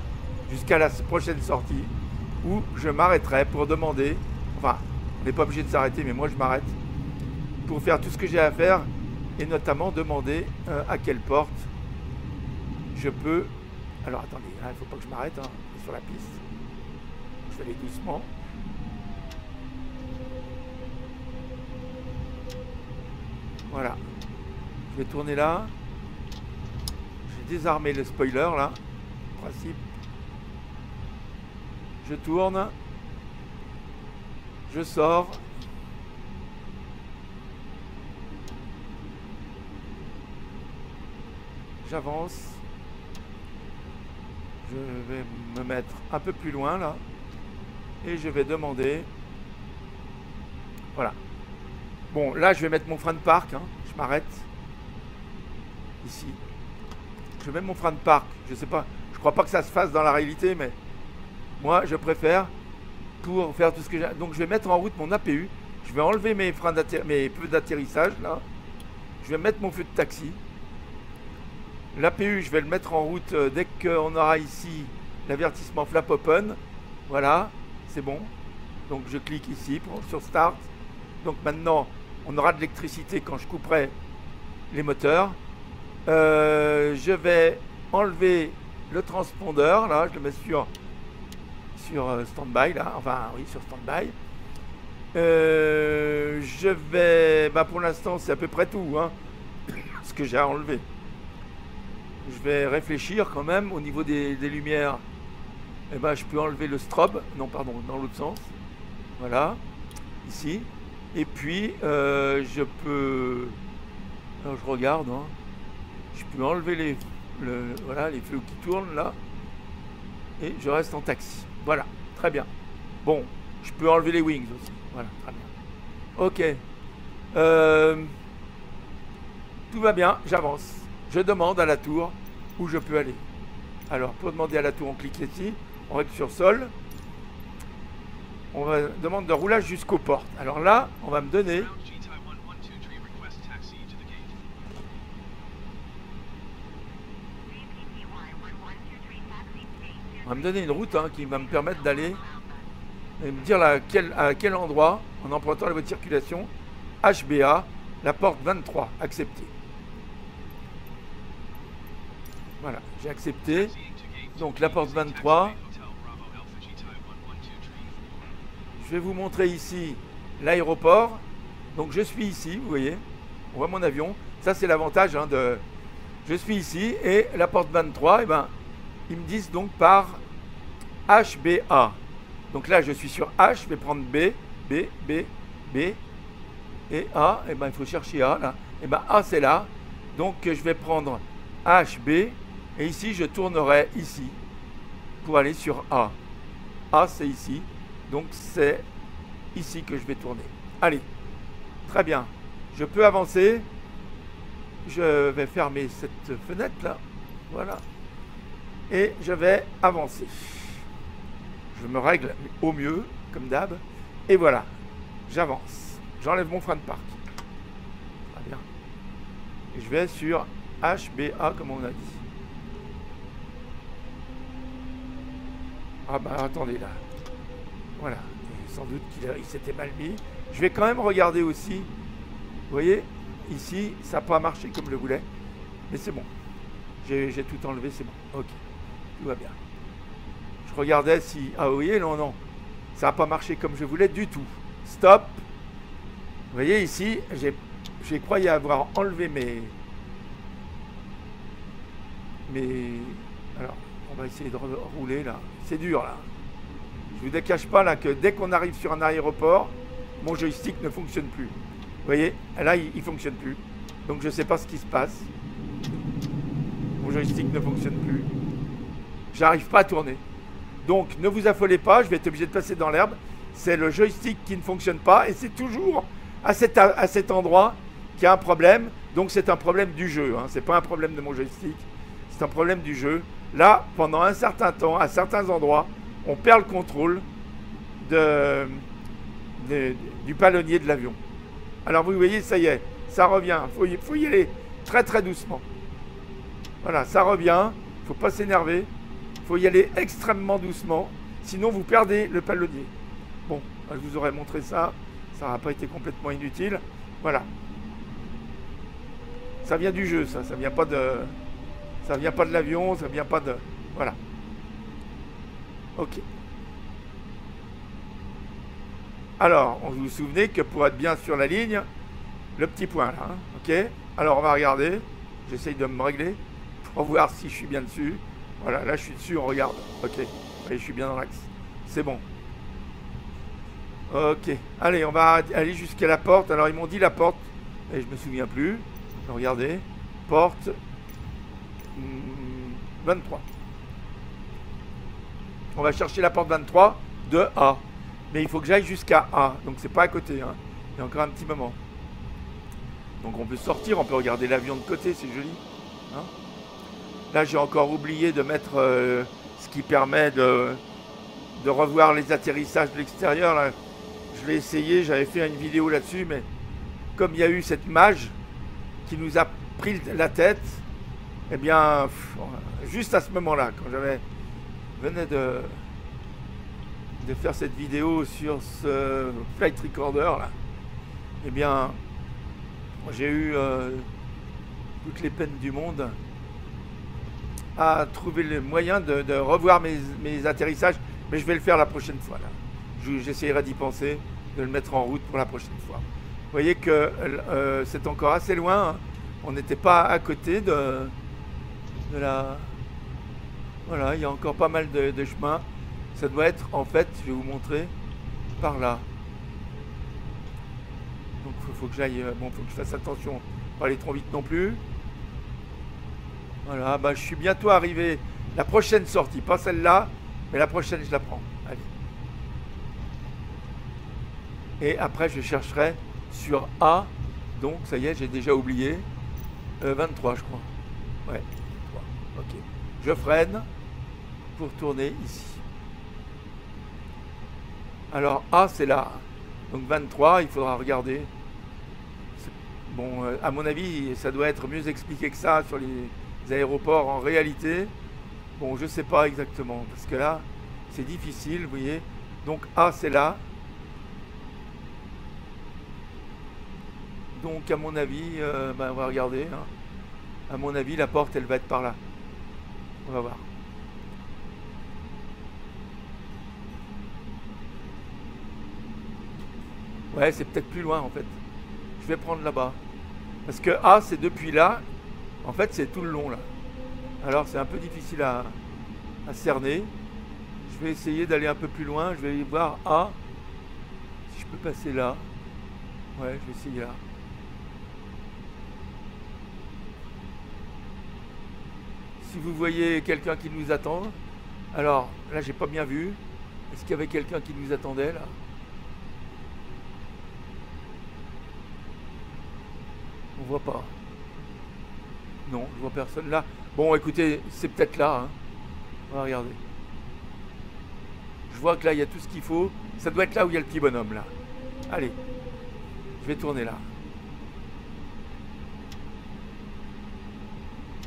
la prochaine sortie où je m'arrêterai pour demander. Enfin, on n'est pas obligé de s'arrêter, mais moi je m'arrête pour faire tout ce que j'ai à faire et notamment demander à quelle porte je peux. Alors attendez, il ne faut pas que je m'arrête hein, sur la piste. Je vais aller doucement. Voilà. Je vais tourner là. J'ai désarmé le spoiler là. En principe. Je tourne. Je sors. J'avance. Je vais me mettre un peu plus loin là. Et je vais demander. Voilà. Bon, là je vais mettre mon frein de parc. Hein. Je m'arrête. Ici. Je mets mon frein de parc. Je sais pas. Je crois pas que ça se fasse dans la réalité, mais moi je préfère pour faire tout ce que j'ai. Donc je vais mettre en route mon APU. Je vais enlever mes freins mes feux d'atterrissage là. Je vais mettre mon feu de taxi. L'APU, je vais le mettre en route dès qu'on aura ici l'avertissement flap open. Voilà, c'est bon. Donc je clique ici sur Start. Donc maintenant, on aura de l'électricité quand je couperai les moteurs. Je vais enlever le transpondeur. Là, je le mets sur stand-by. Là, enfin, oui, sur stand-by. Je vais... Bah, pour l'instant, c'est à peu près tout. Hein, ce que j'ai à enlever. Je vais réfléchir quand même au niveau des lumières. Eh ben, je peux enlever le strobe. Non, pardon, dans l'autre sens. Voilà. Ici. Et puis, je peux... Alors, je regarde. Hein. Je peux enlever voilà, les feux qui tournent là. Et je reste en taxi. Voilà. Très bien. Bon. Je peux enlever les wings aussi. Voilà. Très bien. Ok. Tout va bien. J'avance. Je demande à la tour où je peux aller. Alors, pour demander à la tour, on clique ici, on reste sur sol. On demande de roulage jusqu'aux portes. Alors là, on va me donner... On va me donner une route hein, qui va me permettre d'aller et me dire à quel endroit, en empruntant la voie de circulation, HBA, la porte 23, accepté. Voilà, j'ai accepté. Donc la porte 23, je vais vous montrer ici l'aéroport. Donc je suis ici, vous voyez, on voit mon avion. Ça c'est l'avantage hein, de... Je suis ici et la porte 23, eh ben, ils me disent donc par HBA. Donc là je suis sur H, je vais prendre B, B, B, B et A. Et ben il faut chercher A là. Et ben A c'est là. Donc je vais prendre HB et ici je tournerai ici pour aller sur A. A c'est ici. Donc c'est ici que je vais tourner. Allez, très bien. Je peux avancer. Je vais fermer cette fenêtre là. Voilà. Et je vais avancer. Je me règle au mieux, comme d'hab. Et voilà. J'avance. J'enlève mon frein de parc. Très bien. Et je vais sur HBA comme on a dit. Ah bah attendez là. Voilà. Et sans doute qu'il s'était mal mis. Je vais quand même regarder aussi. Vous voyez, ici, ça n'a pas marché comme je le voulais. Mais c'est bon. J'ai tout enlevé, c'est bon. Ok. Tout va bien. Je regardais si... Ah vous voyez, non, non. Ça n'a pas marché comme je voulais du tout. Stop. Vous voyez ici, j'ai croyé avoir enlevé mes... Alors, on va essayer de rouler là. C'est dur là. Je vous cache pas là que dès qu'on arrive sur un aéroport, mon joystick ne fonctionne plus. Vous voyez, là il ne fonctionne plus. Donc je ne sais pas ce qui se passe. Mon joystick ne fonctionne plus. J'arrive pas à tourner. Donc ne vous affolez pas, je vais être obligé de passer dans l'herbe. C'est le joystick qui ne fonctionne pas et c'est toujours à cet endroit qu'il y a un problème. Donc c'est un problème du jeu. Hein. Ce n'est pas un problème de mon joystick. C'est un problème du jeu. Là, pendant un certain temps, à certains endroits, on perd le contrôle du palonnier de l'avion. Alors vous voyez, ça y est, ça revient. Il faut y aller très très doucement. Voilà, ça revient. Il ne faut pas s'énerver. Il faut y aller extrêmement doucement. Sinon, vous perdez le palonnier. Bon, je vous aurais montré ça. Ça n'aura pas été complètement inutile. Voilà. Ça vient du jeu, ça. Ça vient pas de... Ça vient pas de l'avion. Ça vient pas de... Voilà. Ok. Alors, vous vous souvenez que pour être bien sur la ligne, le petit point là, hein, ok. Alors, on va regarder. J'essaye de me régler pour voir si je suis bien dessus. Voilà, là je suis dessus, on regarde. Ok, allez, je suis bien dans l'axe. C'est bon. Ok, allez, on va aller jusqu'à la porte. Alors, ils m'ont dit la porte, et je me souviens plus. Regardez, porte 23. On va chercher la porte 23 de A. Mais il faut que j'aille jusqu'à A. Donc c'est pas à côté. Hein. Il y a encore un petit moment. Donc on peut sortir, on peut regarder l'avion de côté, c'est joli. Hein. Là j'ai encore oublié de mettre ce qui permet de revoir les atterrissages de l'extérieur. Là. Je l'ai essayé, j'avais fait une vidéo là-dessus, mais comme il y a eu cette mage qui nous a pris la tête, eh bien, juste à ce moment-là, quand venais de faire cette vidéo sur ce flight recorder là, eh bien j'ai eu toutes les peines du monde à trouver le moyen de revoir mes atterrissages, mais je vais le faire la prochaine fois là. J'essaierai d'y penser, de le mettre en route pour la prochaine fois. Vous voyez que c'est encore assez loin, hein. On n'était pas à côté de la... Voilà, il y a encore pas mal de chemin. Ça doit être, en fait, je vais vous montrer, par là. Donc, il faut que j'aille... Bon, il faut que je fasse attention, pas aller trop vite non plus. Voilà, bah, je suis bientôt arrivé. La prochaine sortie, pas celle-là, mais la prochaine, je la prends. Allez. Et après, je chercherai sur A. Donc, ça y est, j'ai déjà oublié. 23, je crois. Ouais, 23. Ok. Je freine pour tourner ici. Alors A c'est là, donc 23, il faudra regarder. Bon, à mon avis, ça doit être mieux expliqué que ça sur les aéroports en réalité. Bon, je sais pas exactement, parce que là, c'est difficile, vous voyez. Donc A c'est là. Donc à mon avis, on va regarder. Hein. À mon avis, la porte, elle va être par là. On va voir. Ouais, c'est peut-être plus loin en fait. Je vais prendre là-bas. Parce que A, c'est depuis là. En fait, c'est tout le long là. Alors, c'est un peu difficile à cerner. Je vais essayer d'aller un peu plus loin. Je vais aller voir A. Si je peux passer là. Ouais, je vais essayer là. Si vous voyez quelqu'un qui nous attend. Alors, là, j'ai pas bien vu. Est-ce qu'il y avait quelqu'un qui nous attendait là? On voit pas. Non, je vois personne là. Bon, écoutez, c'est peut-être là. Hein. On va regarder. Je vois que là, il y a tout ce qu'il faut. Ça doit être là où il y a le petit bonhomme là. Allez, je vais tourner là.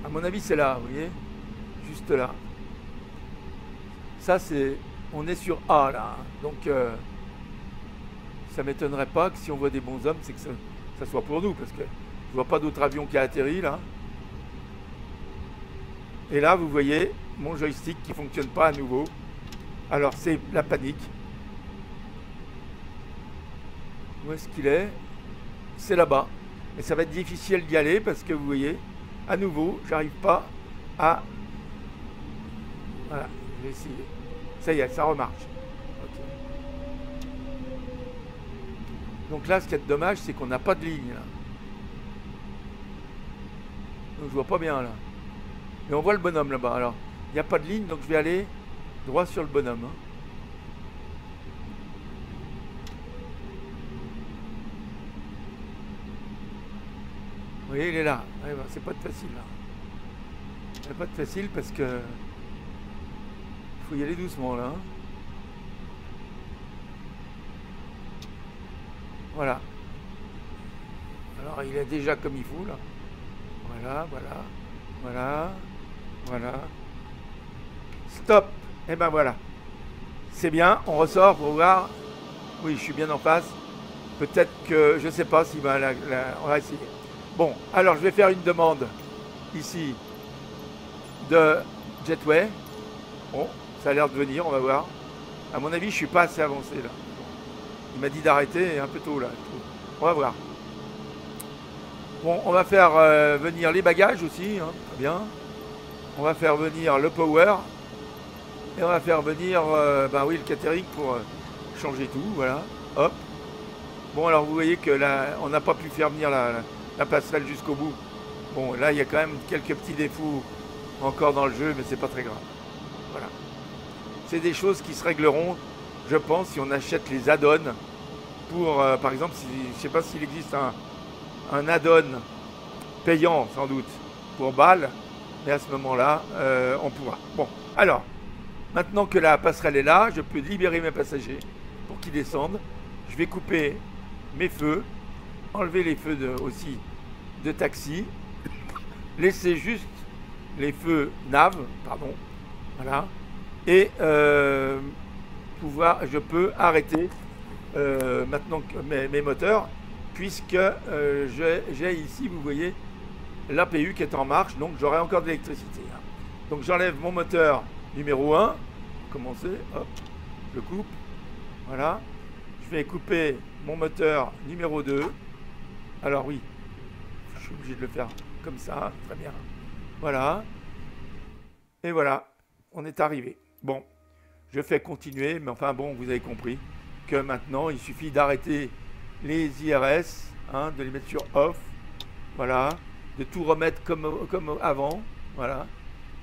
À mon avis, c'est là, vous voyez? Juste là. Ça, c'est... On est sur A là. Donc, ça m'étonnerait pas que si on voit des bons hommes, c'est que ça soit pour nous. Parce que je vois pas d'autre avion qui a atterri là. Et là, vous voyez mon joystick qui fonctionne pas à nouveau. Alors, c'est la panique. Où est-ce qu'il est? C'est là-bas. Et ça va être difficile d'y aller parce que vous voyez, à nouveau, j'arrive pas à... Voilà, je vais essayer. Ça y est, ça remarche. Okay. Donc là, ce qui est dommage, c'est qu'on n'a pas de ligne là. Donc je vois pas bien là. Et on voit le bonhomme là-bas. Alors, il n'y a pas de ligne, donc je vais aller droit sur le bonhomme. Hein. Vous voyez, il est là. Ouais, ben, c'est pas de facile là. C'est pas de facile parce que il faut y aller doucement là. Hein. Voilà. Alors, il est déjà comme il faut là. Voilà, voilà, voilà, voilà. Stop. Et ben voilà. C'est bien, on ressort pour voir. Oui, je suis bien en face. Peut-être que, je sais pas si ben, on va essayer. Bon, alors je vais faire une demande ici de Jetway. Bon, ça a l'air de venir, on va voir. À mon avis, je suis pas assez avancé là. Il m'a dit d'arrêter un peu tôt là. On va voir. Bon, on va faire venir les bagages aussi, hein, très bien. On va faire venir le power. Et on va faire venir ben oui, le catering pour changer tout, voilà. Hop. Bon, alors vous voyez que là, on n'a pas pu faire venir la passerelle jusqu'au bout. Bon, là, il y a quand même quelques petits défauts encore dans le jeu, mais c'est pas très grave. Voilà. C'est des choses qui se régleront, je pense, si on achète les add-ons pour, par exemple, si, je sais pas s'il existe un add-on payant, sans doute, pour BAL, mais à ce moment-là, on pourra. Bon, alors, maintenant que la passerelle est là, je peux libérer mes passagers pour qu'ils descendent. Je vais couper mes feux, enlever les feux aussi de taxi, laisser juste les feux nav, pardon, voilà, et je peux arrêter maintenant mes moteurs, puisque j'ai ici, vous voyez, l'APU qui est en marche, donc j'aurai encore de l'électricité. Hein. Donc j'enlève mon moteur numéro 1, commencer, hop, je le coupe, voilà. Je vais couper mon moteur numéro 2. Alors oui, je suis obligé de le faire comme ça, très bien. Voilà. Et voilà, on est arrivé. Bon, je fais continuer, mais enfin bon, vous avez compris que maintenant, il suffit d'arrêter les IRS, hein, de les mettre sur off, voilà, de tout remettre comme avant, voilà.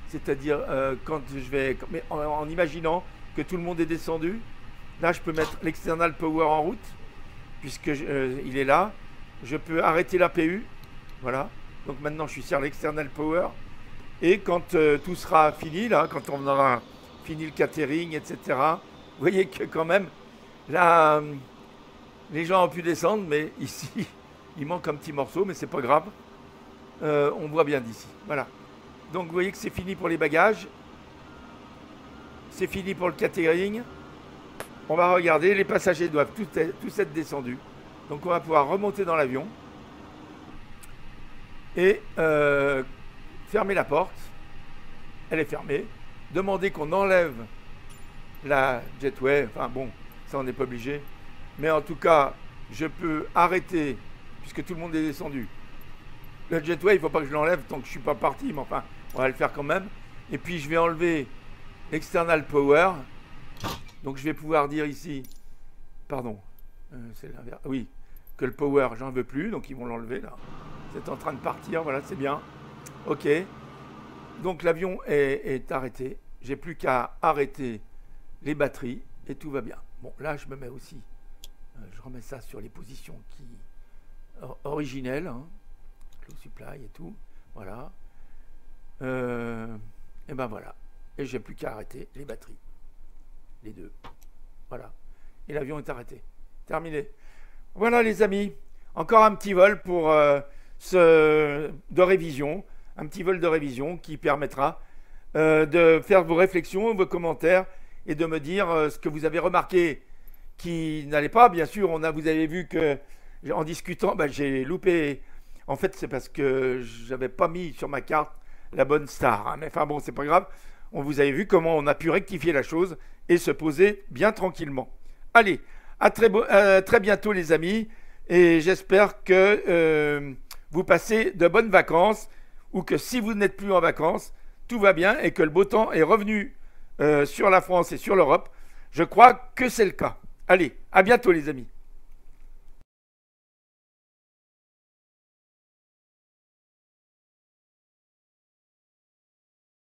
C'est-à-dire quand je vais, mais en imaginant que tout le monde est descendu, là je peux mettre l'external power en route, puisque il est là. Je peux arrêter l'APU, voilà. Donc maintenant je suis sur l'external power. Et quand tout sera fini, là, quand on aura fini le catering, etc., vous voyez que quand même, là, les gens ont pu descendre, mais ici, il manque un petit morceau, mais c'est pas grave. On voit bien d'ici, voilà. Donc vous voyez que c'est fini pour les bagages. C'est fini pour le catering. On va regarder, les passagers doivent tous être descendus. Donc on va pouvoir remonter dans l'avion. Et fermer la porte. Elle est fermée. Demander qu'on enlève la Jetway. Enfin bon, ça on n'est pas obligé. Mais en tout cas, je peux arrêter, puisque tout le monde est descendu. Le jetway, il ne faut pas que je l'enlève tant que je ne suis pas parti, mais enfin, on va le faire quand même. Et puis, je vais enlever l'external power. Donc, je vais pouvoir dire ici, pardon, c'est l'inverse, oui, que le power, j'en veux plus, donc ils vont l'enlever là. C'est en train de partir, voilà, c'est bien. Ok. Donc, l'avion est arrêté. J'ai plus qu'à arrêter les batteries et tout va bien. Bon, là, je me mets aussi, je remets ça sur les positions originelles, hein, close supply et tout, voilà. Et ben voilà. Et j'ai plus qu'à arrêter les batteries, les deux, voilà. Et l'avion est arrêté. Terminé. Voilà les amis, encore un petit vol pour de révision, un petit vol de révision qui permettra de faire vos réflexions, vos commentaires et de me dire ce que vous avez remarqué qui n'allait pas. Bien sûr, vous avez vu que en discutant, j'ai loupé. En fait, c'est parce que j'avais pas mis sur ma carte la bonne star. Hein. Mais enfin bon, c'est pas grave. Vous avez vu comment on a pu rectifier la chose et se poser bien tranquillement. Allez, à très bientôt les amis. Et j'espère que vous passez de bonnes vacances ou que si vous n'êtes plus en vacances, tout va bien et que le beau temps est revenu sur la France et sur l'Europe. Je crois que c'est le cas. Allez, à bientôt les amis.